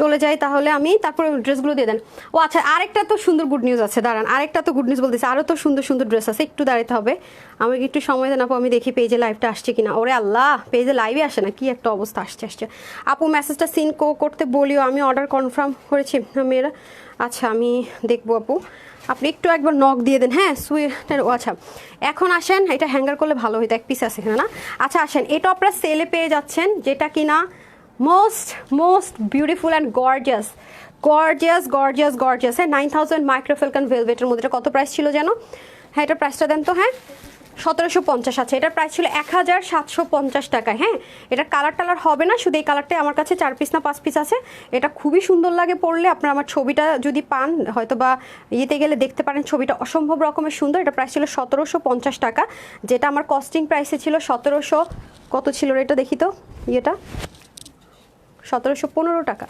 চলে যাই তাহলে আমি, তারপরে ড্রেসগুলো দিয়ে দেন। ও আচ্ছা, আরেকটা তো সুন্দর গুড নিউজ আছে, দাঁড়ান, আরেকটা তো গুড নিউজ বলতেছে, আরও তো সুন্দর সুন্দর ড্রেস আছে, একটু দাঁড়াতে হবে আমাকে, একটু সময় দেন আপু, আমি দেখি পেজে লাইভটা আসছে কিনা। ওরে আল্লাহ, পেজে লাইভে আসে না, কি একটা অবস্থা, আসছে আপু, মেসেজটা সিন করতে বলিও, আমি অর্ডার কনফার্ম করেছি মেয়েরা। আচ্ছা আমি দেখবো আপু, আপনি একটু একবার নক দিয়ে দেন, হ্যাঁ সুইটের। ও আচ্ছা, এখন আসেন, এটা হ্যাঙ্গার করলে ভালো হইতো, এক পিস আছে এখানে না। আচ্ছা আসেন, এটা আপনারা সেলে পেয়ে যাচ্ছেন, যেটা কিনা মোস্ট বিউটিফুল অ্যান্ড গর্জিয়াস হ্যাঁ, 9000 মাইক্রোফেলকন ভেলভেটের মধ্যে। এটা কত প্রাইস ছিল যেন? হ্যাঁ এটা প্রাইসটা দেন তো। হ্যাঁ 1750 আছে, এটার প্রাইস ছিল 1750 টাকায়। হ্যাঁ এটা কালার হবে না, শুধু এই কালারটাই আমার কাছে 4 পিস না 5 পিস আছে। এটা খুবই সুন্দর লাগে পরলে, আপনার আমার ছবিটা যদি পান হয়তো বা ইয়েতে গেলে দেখতে পারেন, ছবিটা অসম্ভব রকমের সুন্দর। এটা প্রাইস ছিল 1750 টাকা, যেটা আমার কস্টিং প্রাইসে ছিল 1700 কত ছিল এটা দেখি তো, ইয়েটা 1715 টাকা।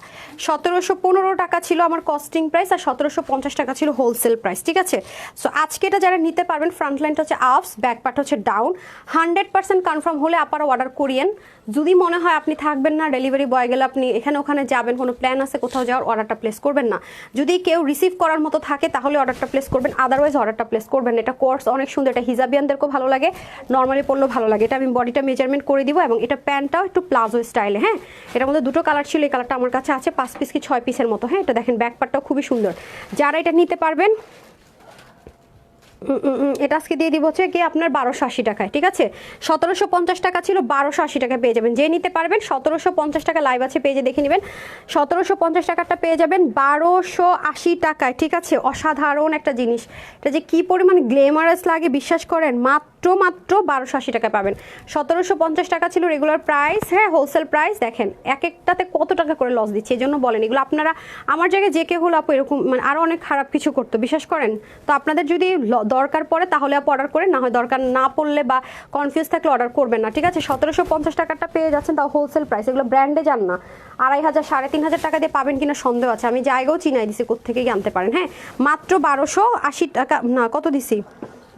1715 টাকা ছিল আমার কস্টিং প্রাইস, আর 1750 টাকা ছিল হোলসেল প্রাইস, ঠিক আছে। সো আজকে এটা যারা নিতে পারবেন, ফ্রন্ট লাইনটা হচ্ছে আপস, ব্যাক পার্ট হচ্ছে ডাউন, 100% কনফার্ম হলে আপনারা অর্ডার করিয়েন। যদি মনে হয় আপনি থাকবেন না, ডেলিভারি বয় গেলে আপনি এখানে ওখানে যাবেন, কোনো প্ল্যান আছে কোথাও যাওয়ার, অর্ডারটা প্লেস করবেন না। যদি কেউ রিসিভ করার মতো থাকে তাহলে অর্ডারটা প্লেস করবেন, আদারওয়াইজ অর্ডারটা প্লেস করবেন। এটা কোর্স অনেক সুন্দর, এটা হিজাবিয়ানদেরকেও ভালো লাগে, নর্মালি পরলেও ভালো লাগে। এটা আমি বডিটা মেজারমেন্ট করে দিব, এবং এটা প্যান্টটাও একটু প্লাজো স্টাইলে। হ্যাঁ এটার মধ্যে দুটো কালার ছিল, এই কালারটা আমার কাছে আছে 5 পিস কি 6 পিসের মতো। হ্যাঁ এটা দেখেন, ব্যাক পার্টটাও খুবই সুন্দর। যারা এটা নিতে পারবেন, এটা আজকে দিয়ে দিব হচ্ছে কি আপনার 1280 টাকায়, ঠিক আছে। 1750 টাকা ছিল, 1280 টাকায় পেয়ে যাবেন। যে নিতে পারবেন 1750 টাকা, লাইভ আছে পেজে দেখে নেবেন। 1750 টাকাটা পেয়ে যাবেন 1280 টাকায়, ঠিক আছে। অসাধারণ একটা জিনিস, এটা যে কি পরিমাণ গ্লেমারাস লাগে বিশ্বাস করেন, মাত্র 1280 টাকায় পাবেন। 1750 টাকা ছিল রেগুলার প্রাইস, হ্যাঁ হোলসেল প্রাইস। দেখেন এক একটাতে কত টাকা করে লস দিচ্ছে, এই জন্য বলেন এগুলো আপনারা, আমার জায়গায় যে কেউ হলো আপু এরকম মানে আরও অনেক খারাপ কিছু করতো বিশ্বাস করেন। তো আপনাদের যদি দরকার পড়ে তাহলে আপু অর্ডার করেন, না হয় দরকার না পড়লে বা কনফিউজ থাকলে অর্ডার করবেন না, ঠিক আছে। 1750 টাকাটা পেয়ে যাচ্ছেন, তাও হোলসেল প্রাইস। এগুলো ব্র্যান্ডে যান না, 2500 3500 টাকা দিয়ে পাবেন কিনা সন্দেহ আছে, আমি জায়গাও চিনাই দিছি কোথেকে আনতে পারেন। হ্যাঁ মাত্র 1280 টাকা, না কত দিছি,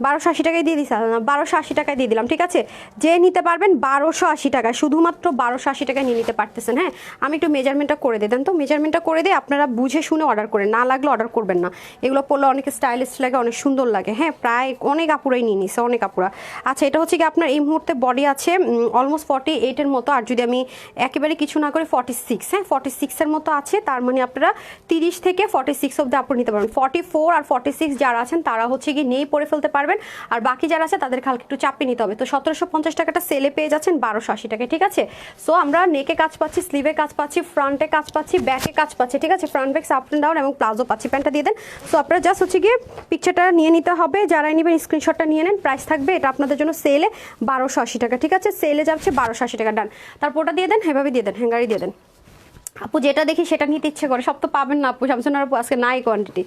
1280 টাকায় দিয়ে দিছি, 1280 টাকায় দিয়ে দিলাম, ঠিক আছে। যে নিতে পারবেন 1280 টাকায়, শুধুমাত্র 1280 টাকায় নিয়ে নিতে পারতেছেন। হ্যাঁ আমি একটু মেজারমেন্টটা করে দিতেন তো, মেজারমেন্টটা করে দিয়ে আপনারা বুঝে শুনে অর্ডার করেন, না লাগলে অর্ডার করবেন না। এগুলো পরলে অনেক স্টাইলিশ লাগে, অনেক সুন্দর লাগে। হ্যাঁ প্রায় অনেক আপুরাই নিয়ে নিছে, অনেক আপুরা। আচ্ছা এটা হচ্ছে কি আপনার এই মুহূর্তে বডি আছে অলমোস্ট 48-এর মতো, আর যদি আমি একেবারে কিছু না করে 46, হ্যাঁ 46-এর মতো আছে, তার মানে আপনারা 30 থেকে 46 অব্দি আপুর নিতে পারবেন। 44 আর 46 যারা আছেন তারা হচ্ছে কি নেই পরে ফেলতে পারবেন, আর বাকি যারা আছে তাদের হালকা একটু চাপে নিতে হবে। তো 1750 টাকাটা সেলে পেয়ে যাচ্ছেন 1280 টাকায়, ঠিক আছে। সো আমরা নেকে কাজ পাচ্ছি, স্লিভে কাজ পাচ্ছি, ফ্রন্টে কাজ পাচ্ছি, ব্যাকে কাজ পাচ্ছি, ঠিক আছে। Front back up and down এবং প্লাজো পাচ্ছি। প্যান্টটা দিয়ে দেন। সো আপনারা জাস্ট হচ্ছে গিয়ে পিকচারটা নিয়ে নিতে হবে, যারাই নেবেন স্ক্রিনশটটা নিয়ে নেন। প্রাইস থাকবে এটা আপনাদের জন্য সেলে 1280 টাকা, ঠিক আছে। সেলে যাচ্ছে 1280 টাকা, ডান। তারপরটা দিয়ে দেন, এভাবে দিয়ে দেন, হ্যাঙ্গারি দিয়ে দেন। আপু যেটা দেখি সেটা নিতে ইচ্ছে করে, সব তো পাবেন না আপু, শামসুন্নাহর আপু আজকে নাই কোয়ান্টিটি,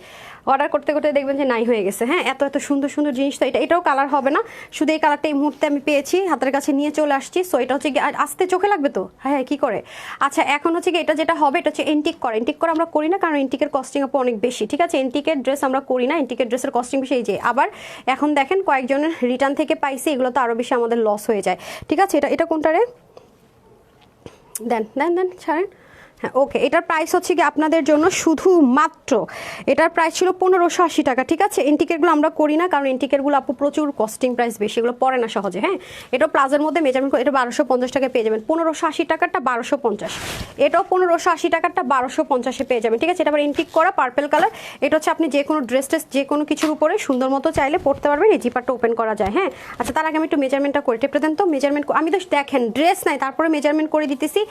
অর্ডার করতে করতে দেখবেন যে নাই হয়ে গেছে। হ্যাঁ এত সুন্দর সুন্দর জিনিস, তো এটাও কালার হবে না, শুধু এই কালারটা এই মুহূর্তে আমি পেয়েছি, হাতের কাছে নিয়ে চলে আসছি। সো এটা হচ্ছে কি আসতে চোখে লাগবে তো, হ্যাঁ কি করে। আচ্ছা এখন হচ্ছে কি এটা যেটা হবে, এটা হচ্ছে এন্টিক করা আমরা করি না, কারণ এন্টিকের কস্টিং আপু অনেক বেশি, ঠিক আছে। এন্টিকের ড্রেস আমরা করি না, এন্টিকের ড্রেসের কস্টিং বেশি। এই যে আবার এখন দেখেন কয়েকজনের রিটার্ন থেকে পাইছি, এগুলো তো আরও বেশি আমাদের লস হয়ে যায়, ঠিক আছে। এটা কোনটা রে, দেন দেন দেন ছাড়েন। হ্যাঁ ওকে, এটার প্রাইস হচ্ছে কি আপনাদের জন্য শুধুমাত্র, এটার প্রাইস ছিল 1580 টাকা, ঠিক আছে। এন্টিকেরগুলো আমরা করি না, কারণ এন্টিকেরগুলো আপু প্রচুর কস্টিং প্রাইস বেশি, এগুলো পড়ে না সহজে। হ্যাঁ এটা প্লাজের মধ্যে মেজারমেন্ট করে, এটা 1250 টাকায় পেয়ে যাবেন। 1580 টাকারটা 1250, এটাও 1580 টাকারটা 1250-এ পেয়ে যাবেন, ঠিক আছে। এটা আবার এন্টিক করা পার্পেল কালার। এটা হচ্ছে আপনি যে কোনো ড্রেস যে কোনো কিছুর উপরে সুন্দর মতো চাইলে পড়তে পারবেন, এই জিপারটা ওপেন করা যায়। হ্যাঁ আচ্ছা তার আগে আমি একটু মেজারমেন্টটা করে টেপে দেন তো। মেজারমেন্ট আমি তো দেখেন ড্রেস নাই, তারপরে মেজারমেন্ট করে দিতেছি,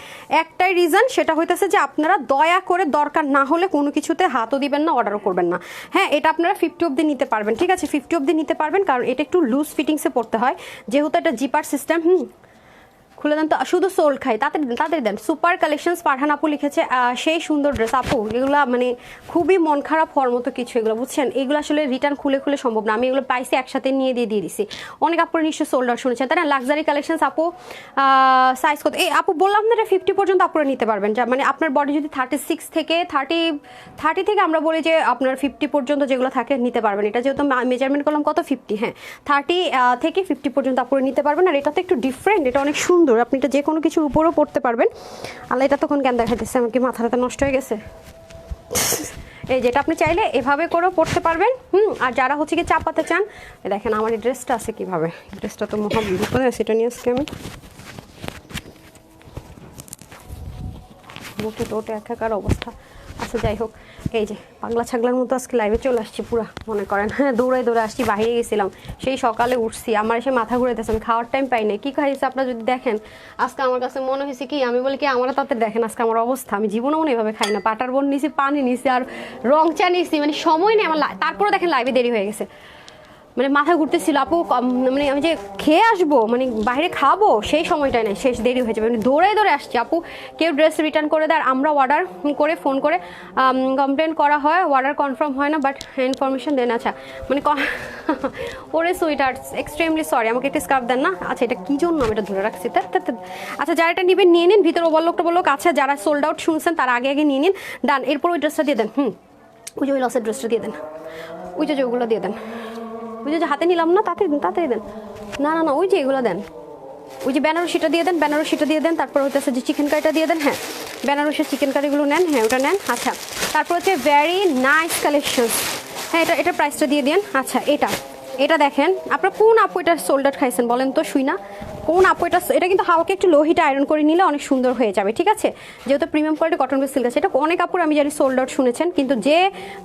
একটাই রিজন, সেটা হইতেছে যে আপনারা দয়া করে দরকার না হলে কোনো কিছুতে হাতও দিবেন না, অর্ডারও করবেন না। হ্যাঁ এটা আপনারা 50 অব্দি নিতে পারবেন, ঠিক আছে। 50 অব্দি নিতে পারবেন, কারণ এটা একটু লুজ ফিটিংসে পড়তে হয়, যেহেতু এটা জিপার সিস্টেম। খুলে দেন তো, শুধু সোল্ড খাই তাদের দেন। সুপার কালেকশনস পাঠান আপু লিখেছে, সেই সুন্দর ড্রেস আপু, এগুলো মানে খুবই মন খারাপ হওয়ার মতো কিছু, এগুলো বুঝছেন। এগুলো আসলে রিটার্ন খুলে সম্ভব না, আমি এগুলো পাইছি একসাথে নিয়ে দিয়ে দিছি। অনেক আপুর নিশ্চয়ই সোল্ড আউট শুনেছেন, তাই না। লাক্সারি কালেকশনস আপু, সাইজ কত, এই আপু বললাম না, এটা 50 পর্যন্ত আপুরা নিতে পারবেন, যা মানে আপনার বডি যদি 36 থেকে 30 থেকে আমরা বলি যে আপনার 50 পর্যন্ত যেগুলো থাকে নিতে পারবেন। এটা যেহেতু মেজারমেন্ট করলাম কত 50, হ্যাঁ 30 থেকে 50 পর্যন্ত আপুরা নিতে পারবেন। আর এটা তো একটু ডিফারেন্ট, এটা অনেক সুন্দর, সুন্দর, আপনি এটা যে কোনো কিছুর উপরেও পড়তে পারবেন। আল্লাহ, এটা তখন জ্ঞান দেখাইতেছে আমার, কি মাথাটা নষ্ট হয়ে গেছে। এই যেটা আপনি চাইলে এভাবে করেও পড়তে পারবেন। আর যারা হচ্ছে কি চাপাতে চান, দেখেন আমার এই ড্রেসটা আছে কীভাবে, ড্রেসটা তো বিপদে আছে, এটা নিয়ে আসছি আমি। বুকে তো ওটা একাকার অবস্থা। আচ্ছা যাই হোক, এই যে পাগলা ছাগলার মতো আজকে লাইভে চলে আসছি পুরা, মনে করেন হ্যাঁ, দৌড়ে আসছি, বাইরে গেছিলাম, সেই সকালে উঠছি, আমার এসে মাথা ঘুরেতেছে, আমি খাওয়ার টাইম পাই নাই। কী খাইছে আপনারা যদি দেখেন আজকে, আমার কাছে মনে হয়েছে কি, আমি বলি কি আমার তাতে দেখেন আজকে আমার অবস্থা, আমি জীবনে মনে এভাবে খাই না। পাটার বোন নিছি, পানি নিছি, আর রং চা নিছি, মানে সময় নেই আমার। তারপরে দেখেন লাইভে দেরি হয়ে গেছে, মানে মাথা ঘুরতেছিল আপু, মানে আমি যে খেয়ে আসবো, মানে বাইরে খাবো, সেই সময়টাই নাই, শেষ দেরি হয়ে যাবে, মানে দৌড়ে আসছি। আপু কেউ ড্রেস রিটার্ন করে দেয়, আর আমরা অর্ডার করে ফোন করে কমপ্লেন করা হয়, অর্ডার কনফার্ম হয় না, বাট ইনফরমেশন দেন। আচ্ছা মানে ওরে সুইটার, এক্সট্রিমলি সরি, আমাকে একটা স্কার্ফ দেন না। আচ্ছা এটা কি জন্য আমি এটা ধরে রাখছি। আচ্ছা যারা এটা নেবেন নিয়ে নিন, ভিতরে ওভারলোকটা বললো। আচ্ছা যারা সোল্ড আউট শুনছেন তারা আগে নিয়ে নিন, ডান। এরপর ওই ড্রেসটা দিয়ে দেন, ওই যে ওই লসের ড্রেসটা দিয়ে দেন, ওই যে ওগুলো দিয়ে দেন, ওই যে হাতে নিলাম না, তাড়াতাড়ি দেন। না না না, ওই যে এগুলো দেন, ওই যে বেনারসিটা দিয়ে দেন, বেনারসিটা দিয়ে দেন। তারপর হচ্ছে যে চিকেন কারিটা দিয়ে দেন, হ্যাঁ বেনারসির চিকেন কারিগুলো নেন, হ্যাঁ ওটা নেন। আচ্ছা তারপর হচ্ছে ভেরি নাইস কালেকশন, হ্যাঁ এটা প্রাইসটা দিয়ে দিন। আচ্ছা এটা দেখেন, আপনার কোন আপু এটা সোল্ড আউট খাইছেন বলেন তো, শুই না কোন আপু এটা কিন্তু হালকা একটু লো হিটে আয়রন করে নিলে অনেক সুন্দর হয়ে যাবে, ঠিক আছে। যেহেতু premium quality cotton base silk আছে, এটা অনেক আপুর আমি জানি সোল্ড আউট শুনেছেন, কিন্তু যে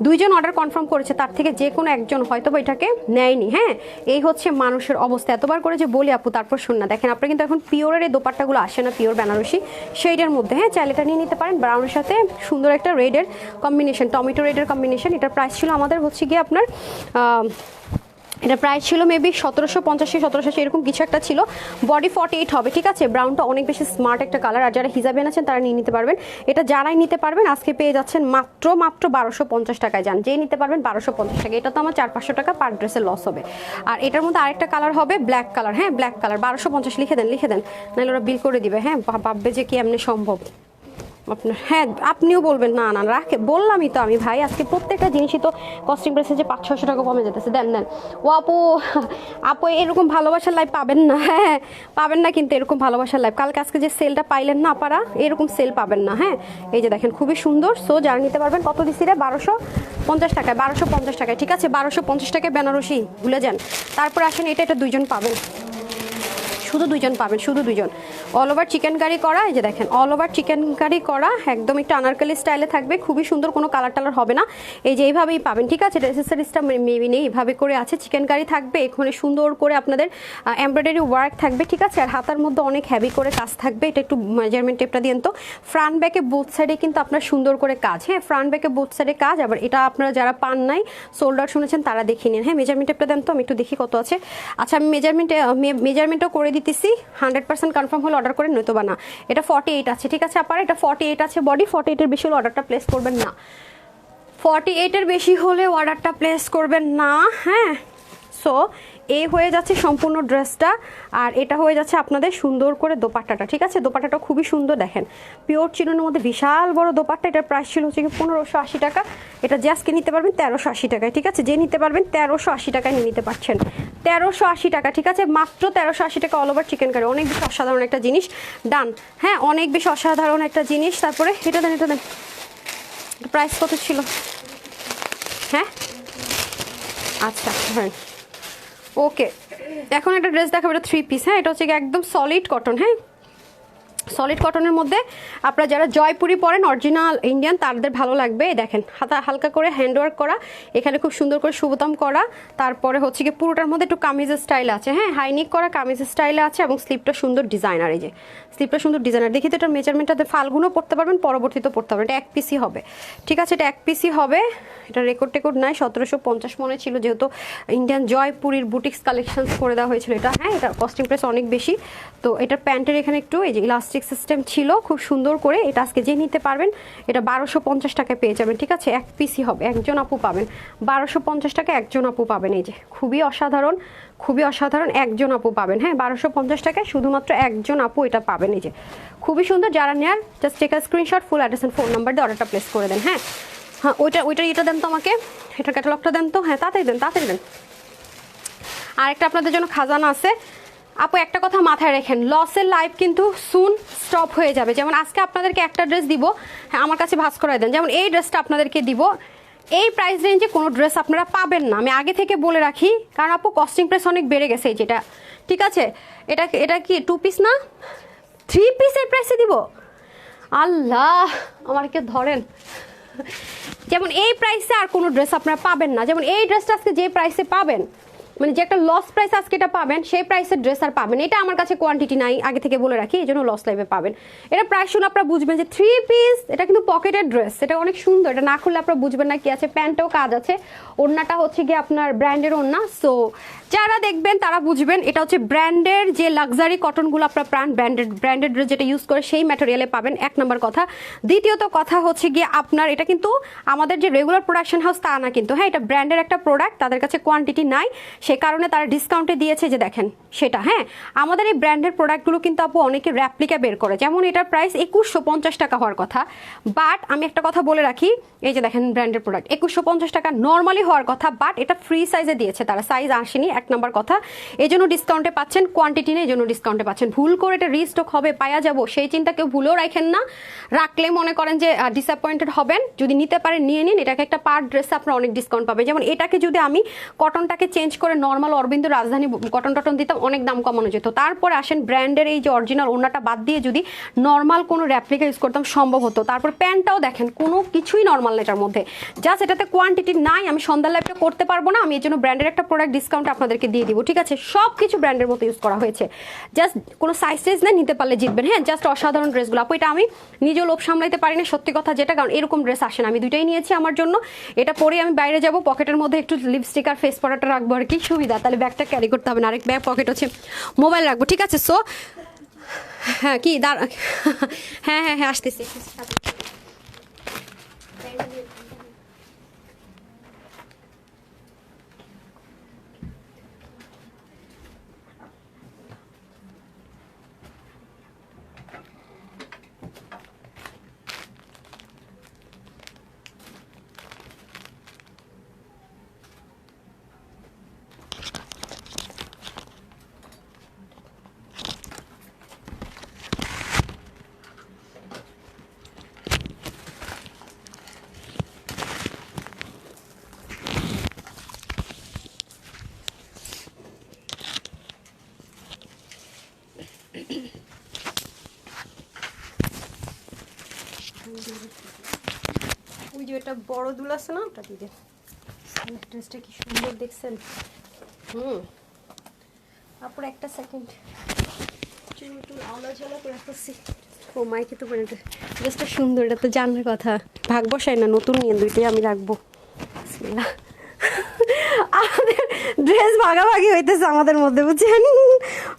দুইজন অর্ডার কনফার্ম করেছে তার থেকে যে কোনো একজন হয়তো বা এটাকে নেয়নি। হ্যাঁ এই হচ্ছে মানুষের অবস্থা, এতবার করে যে বলি আপু তারপর শুন না। দেখেন আপনার কিন্তু এখন পিওরের এই দোপাট্টাগুলো আসে না, পিওর বেনারসি সেইটার মধ্যে, হ্যাঁ চাইলে এটা নিয়ে নিতে পারেন। ব্রাউনের সাথে সুন্দর একটা রেডের কম্বিনেশন, টমেটো রেডের কম্বিনেশন। এটার প্রাইস ছিল আমাদের হচ্ছে গিয়ে আপনার এটা প্রাইস ছিল মেবি 1750 1780 এরকম কিছু একটা ছিল। বডি 48 হবে, ঠিক আছে। ব্রাউনটা অনেক বেশি স্মার্ট একটা কালার, আর যারা হিজাবেন আছেন তারা নিয়ে নিতে পারবেন। এটা যারাই নিতে পারবেন আজকে পেয়ে যাচ্ছেন মাত্র 1250 টাকায়। যান যেই নিতে পারবেন 1250 টাকা। এটা তো আমার 400-500 টাকা পার ড্রেসের লস হবে। আর এটার মধ্যে আরেকটা কালার হবে ব্ল্যাক কালার, হ্যাঁ ব্ল্যাক কালার 1250 লিখে দেন নাহলে ওরা বিল করে দিবে, হ্যাঁ ভাববে যে কি এমনি সম্ভব আপনার। হ্যাঁ আপনিও বলবেন না না রাখে, বললামই তো আমি ভাই, আজকে প্রত্যেকটা জিনিসই তো কস্টিং প্রাইসে যে 500-600 টাকা কমে যেতেছে। দেন ও আপু এরকম ভালোবাসার লাইভ পাবেন না, হ্যাঁ পাবেন না কিন্তু এরকম ভালোবাসার লাইভ। কালকে আজকে যে সেলটা পাইলেন না আপনারা, এরকম সেল পাবেন না। হ্যাঁ এই যে দেখেন খুবই সুন্দর। সো যারা নিতে পারবেন, কত দিছি রে 1250 টাকায়, 1250 টাকায়, ঠিক আছে 1250 টাকায় বেনারসি, ভুলে যান। তারপর আসেন এটা দুইজন পাবেন, শুধু দুইজন পাবেন, শুধু দুইজন। অল ওভার চিকেন কারি করা, এই যে দেখেন অল ওভার চিকেন কারি করা, একদম একটু আনারকলি স্টাইলে থাকবে, খুবই সুন্দর, কোনো কালার টালার হবে না। এই যে এইভাবেই পাবেন, ঠিক আছে। অ্যাক্সেসরিজটা মেবি নেই, এইভাবে করে আছে। চিকেন কারি থাকবে, এখানে সুন্দর করে আপনাদের এমব্রয়ডারি ওয়ার্ক থাকবে, ঠিক আছে। আর হাতার মধ্যে অনেক হেভি করে কাজ থাকবে। এটা একটু মেজারমেন্ট টেপটা দিন তো। ফ্রন্ট ব্যাকে বোথ সাইডে কিন্তু আপনার সুন্দর করে কাজ, হ্যাঁ ফ্রন্ট ব্যাকে বোথ সাইডে কাজ। আবার এটা আপনারা যারা পান নাই, সোল্ড আউট শুনেছেন তারা দেখে নিন। হ্যাঁ মেজারমেন্ট টেপটা দেন তো, আমি একটু দেখি কত আছে। আচ্ছা আমি মেজারমেন্টও করে দিতেছি, 100% কনফার্ম হলে অর্ডার করে, নয়তো বা না। এটা 48 আছে, ঠিক আছে আপনারা, এটা 48 আছে বডি। 48-এর বেশি হলে অর্ডারটা প্লেস করবেন না, 48-এর বেশি হলে অর্ডারটা প্লেস করবেন না, হ্যাঁ। সো এই হয়ে যাচ্ছে সম্পূর্ণ ড্রেসটা, আর এটা হয়ে যাচ্ছে আপনাদের সুন্দর করে দোপাট্টাটা, ঠিক আছে। দোপাট্টাটা খুবই সুন্দর, দেখেন পিওর চিননের মধ্যে বিশাল বড় দোপাট্টা। এটার প্রাইস ছিল হচ্ছে 1580 টাকা। এটা যে আজকে নিতে পারবেন 1380 টাকায়, ঠিক আছে। যে নিতে পারবেন 1380 টাকায় নিয়ে নিতে পারছেন, 1380 টাকা, ঠিক আছে মাত্র 1380 টাকা। অল ওভার চিকেন কারি, অনেক বেশি অসাধারণ একটা জিনিস, ডান। হ্যাঁ অনেক বেশি অসাধারণ একটা জিনিস। তারপরে এটা দেন প্রাইস কত ছিল, হ্যাঁ আচ্ছা হ্যাঁ ওকে। এখন একটা ড্রেস দেখাবো, এটা 3 পিস, হ্যাঁ এটা হচ্ছে একদম সলিড কটন, হ্যাঁ সলিড কটনের মধ্যে আপনারা যারা জয়পুরি পরেন অরিজিনাল ইন্ডিয়ান তাদের ভালো লাগবে। দেখেন হাতা হালকা করে হ্যান্ডওয়ার্ক করা, এখানে খুব সুন্দর করে সুবোতাম করা। তারপরে হচ্ছে কি পুরোটার মধ্যে একটু কামিজের স্টাইল আছে, হ্যাঁ হাইনিক করা কামিজের স্টাইলে আছে, এবং স্লিপটা সুন্দর ডিজাইনার। এই যে স্লিপটা সুন্দর ডিজাইনার, দেখি তো এটার মেজারমেন্টটাতে ফালগুনও পড়তে পারবেন, পরবর্তীতে পড়তে পারবেন। এটা 1 পিসই হবে, ঠিক আছে এটা 1 পিসই হবে। এটা রেকর্ড নাই, 1750 মনে ছিল, যেহেতু ইন্ডিয়ান জয়পুরীর বুটিক্স কালেকশনস করে দেওয়া হয়েছিল এটা। হ্যাঁ এটা কস্টিং প্রাইস অনেক বেশি। তো এটার প্যান্টের এখানে একটু এই যে ইলাস্টিক সিস্টেম ছিল, খুব সুন্দর করে। এটা আজকে যে নিতে পারবেন এটা 1250 টাকায় পেয়ে যাবেন, ঠিক আছে 1 পিসই হবে, একজন আপু পাবেন 1250 টাকা, একজন আপু পাবেন। এই যে খুবই অসাধারণ, খুবই অসাধারণ, একজন আপু পাবেন, হ্যাঁ 1250 টাকায় শুধুমাত্র একজন আপু এটা পাবেন। এই যে খুবই সুন্দর, যারা নেয়ার just take a screenshot, full address and phone number দিয়ে অর্ডারটা প্লেস করে দেন। হ্যাঁ হ্যাঁ ওইটা এটা দেন তো আমাকে, এটার ক্যাটালগটা দেন তো, হ্যাঁ তাড়াতাড়ি দেন। আরেকটা আপনাদের জন্য খাজানা আছে, আপু একটা কথা মাথায় রাখেন, লসের লাইভ কিন্তু সুন স্টপ হয়ে যাবে। যেমন আজকে আপনাদেরকে একটা ড্রেস দিব, হ্যাঁ আমার কাছে ভাঁজ করে দেন, যেমন এই ড্রেসটা আপনাদেরকে দিব, এই প্রাইস রেঞ্জে কোনো ড্রেস আপনারা পাবেন না, আমি আগে থেকে বলে রাখি, কারণ আপু কস্টিং প্রাইস অনেক বেড়ে গেছে এই যেটা, ঠিক আছে? এটা এটা কি 2 পিস না 3 পিসের প্রাইসে দিব? আল্লাহ আমার কে ধরেন। যেমন এই প্রাইসে আর কোনো ড্রেস আপনারা পাবেন না, যেমন এই ড্রেসটা আজকে যে প্রাইসে পাবেন, মানে যে একটা লস প্রাইস আজকে এটা পাবেন, সেই প্রাইসের ড্রেস আর পাবেন। এটা আমার কাছে কোয়ান্টিটি নাই, আগে থেকে বলে রাখি, এই জন্য লস লাইভে পাবেন। এটা প্রাইস শুনে আপনারা বুঝবেন যে 3 পিস, এটা কিন্তু পকেটের ড্রেস, এটা অনেক সুন্দর, এটা না খুললে আপনারা বুঝবেন না কি আছে। প্যান্টেও কাজ আছে, ওড়নাটা হচ্ছে গিয়ে আপনার ব্র্যান্ডের ওড়না, সো যারা দেখবেন তারা বুঝবেন এটা হচ্ছে ব্র্যান্ডের যে লাক্সারি কটনগুলো আপনার ব্র্যান্ডেড ড্রেস যেটা ইউজ করে সেই ম্যাটেরিয়ালে পাবেন, এক নম্বর কথা। দ্বিতীয়ত কথা হচ্ছে গিয়ে আপনার এটা কিন্তু আমাদের যে রেগুলার প্রোডাকশন হাউস তা না কিন্তু, হ্যাঁ এটা ব্র্যান্ডের একটা প্রোডাক্ট, তাদের কাছে কোয়ান্টিটি নাই, সে কারণে তারা ডিসকাউন্টে দিয়েছে, যে দেখেন সেটা। হ্যাঁ আমাদের এই ব্র্যান্ডের প্রোডাক্টগুলো কিন্তু আপু অনেকে র্যাপ্লিকা বের করে, যেমন এটার প্রাইস 2150 টাকা হওয়ার কথা, বাট আমি একটা কথা বলে রাখি, এই যে দেখেন ব্র্যান্ডের প্রোডাক্ট 2150 টাকা নর্মালি হওয়ার কথা, বাট এটা ফ্রি সাইজে দিয়েছে তারা, সাইজ আসেনি, এক নম্বর কথা, এই জন্য ডিসকাউন্টে পাচ্ছেন, কোয়ান্টিটি নেই এই জন্য ডিসকাউন্টে পাচ্ছেন। ভুল করে এটা রিস্টক হবে, পাওয়া যাবো সেই চিন্তা কেউ ভুলেও রাখেন না, রাখলে মনে করেন যে ডিসঅ্যাপয়েন্টেড হবেন। যদি নিতে পারেন নিয়ে নিন, এটাকে একটা পার ড্রেসে আপনার অনেক ডিসকাউন্ট পাবে। যেমন এটাকে যদি আমি কটনটাকে চেঞ্জ করে নর্মাল অরবিন্দ রাজধানী কটন টটন দিতাম, অনেক দাম কমানো যেত। তারপরে আসেন ব্র্যান্ডের এই যে অরিজিনাল ওড়নাটা বাদ দিয়ে যদি নর্মাল কোনো র্যাপ্লিকা ইউজ করতাম সম্ভব হতো। তারপর প্যান্টটাও দেখেন কোনো কিছুই নর্মাল এটার মধ্যে, জাস্ট এটাতে কোয়ান্টিটি নাই, আমি সন্ধ্যার লাইফটা করতে পারবো না, আমি এই জন্য ব্র্যান্ডের একটা প্রোডাক্ট ডিসকাউন্ট আপনাদেরকে দিয়ে দিব, ঠিক আছে? সব কিছু ব্র্যান্ডের মতো ইউজ করা হয়েছে, জাস্ট কোনো সাইজ টাইজ না, নিতে পারলে জিতবেন। হ্যাঁ জাস্ট অসাধারণ ড্রেসগুলো আপু, এটা আমি নিজেও লোভ সামলাইতে পারি না সত্যি কথা যেটা, কারণ এরকম ড্রেস আসে না। আমি দুইটাই নিয়েছি আমার জন্য, এটা পরে আমি বাইরে যাব, পকেটের মধ্যে একটু লিপস্টিক আর ফেস পাউডারটা রাখবো আর কি সুবিধা, তাহলে ব্যাগটা ক্যারি করতে হবে না, আরেক ব্যাগ পকেট হচ্ছে মোবাইল রাখবো, ঠিক আছে? সো হ্যাঁ কি হ্যাঁ হ্যাঁ হ্যাঁ আসতেছি। ওই যে এটা বড় দুল আছে না, ওটা দিয়ে ড্রেসটা কি সুন্দর দেখছেন। তারপর একটা সেকেন্ড চুল আলাদা করে রাখছি, ও মাইকে তো বলে ড্রেসটা সুন্দর, এটা তো জানার কথা, ভাগ বসাই না, নতুন নিয়ে দুইটাই আমি রাখবো। বিসমিল্লাহ। আমাদের ড্রেস ভাগাভাগি হইতেছে আমাদের মধ্যে, বুঝছেন?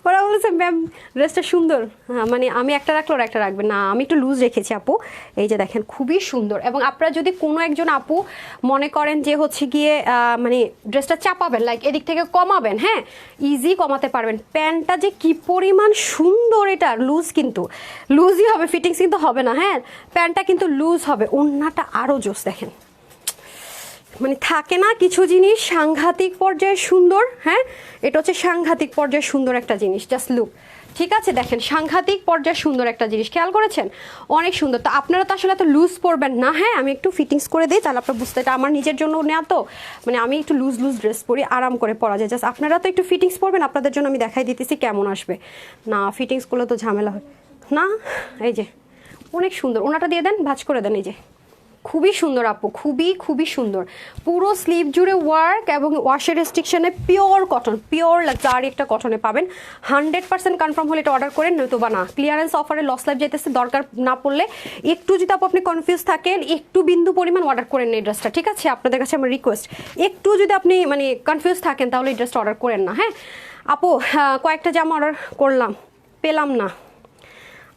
ওরা বলেছে ম্যাম ড্রেসটা সুন্দর, হ্যাঁ মানে আমি একটা রাখলে ওরা একটা রাখবে না, আমি একটু লুজ রেখেছি আপু। এই যে দেখেন খুবই সুন্দর, এবং আপনারা যদি কোনো একজন আপু মনে করেন যে হচ্ছে গিয়ে মানে ড্রেসটা চাপাবেন, লাইক এদিক থেকে কমাবেন, হ্যাঁ ইজি কমাতে পারবেন। প্যান্টটা যে কি পরিমাণ সুন্দর, এটা লুজ কিন্তু লুজই হবে, ফিটিংস কিন্তু হবে না, হ্যাঁ প্যান্টটা কিন্তু লুজ হবে। ওড়নাটা আরও জোস, দেখেন মানে থাকে না কিছু জিনিস সাংঘাতিক পর্যায়ে সুন্দর, হ্যাঁ এটা হচ্ছে সাংঘাতিক পর্যায়ে সুন্দর একটা জিনিস, জাস্ট লুক, ঠিক আছে? দেখেন সাংঘাতিক পর্যায়ে সুন্দর একটা জিনিস, খেয়াল করেছেন? অনেক সুন্দর। তো আপনারা তো আসলে এত লুজ পরবেন না, হ্যাঁ আমি একটু ফিটিংস করে দিই, তাহলে আপনার বুঝতে, এটা আমার নিজের জন্য নেওয়া, তো মানে আমি একটু লুজ ড্রেস পরি, আরাম করে পরা যায়, জাস্ট আপনারা তো একটু ফিটিংস পরবেন, আপনাদের জন্য আমি দেখাই দিতেছি কেমন আসবে। না ফিটিংস করলে তো ঝামেলা হয় না। এই যে অনেক সুন্দর, ওনাটা দিয়ে দেন, ভাঁজ করে দেন, এই যে খুবই সুন্দর আপু, খুবই সুন্দর, পুরো স্লিভ জুড়ে ওয়ার্ক এবং ওয়াশের রেস্ট্রিকশনে পিওর কটন, পিওর লাক্সারি একটা কটনে পাবেন। 100% কনফার্ম হলে এটা অর্ডার করেন, নয়তো বা না। ক্লিয়ারেন্স অফারে লস লাইভ যেতেছে, দরকার না পড়লে একটু যদি আপনি কনফিউজ থাকেন, একটু বিন্দু পরিমাণ অর্ডার করেন এই ড্রেসটা, ঠিক আছে? আপনাদের কাছে আমার রিকোয়েস্ট, একটু যদি আপনি মানে কনফিউজ থাকেন তাহলে এই ড্রেসটা অর্ডার করেন না। হ্যাঁ আপু কয়েকটা জামা অর্ডার করলাম, পেলাম না,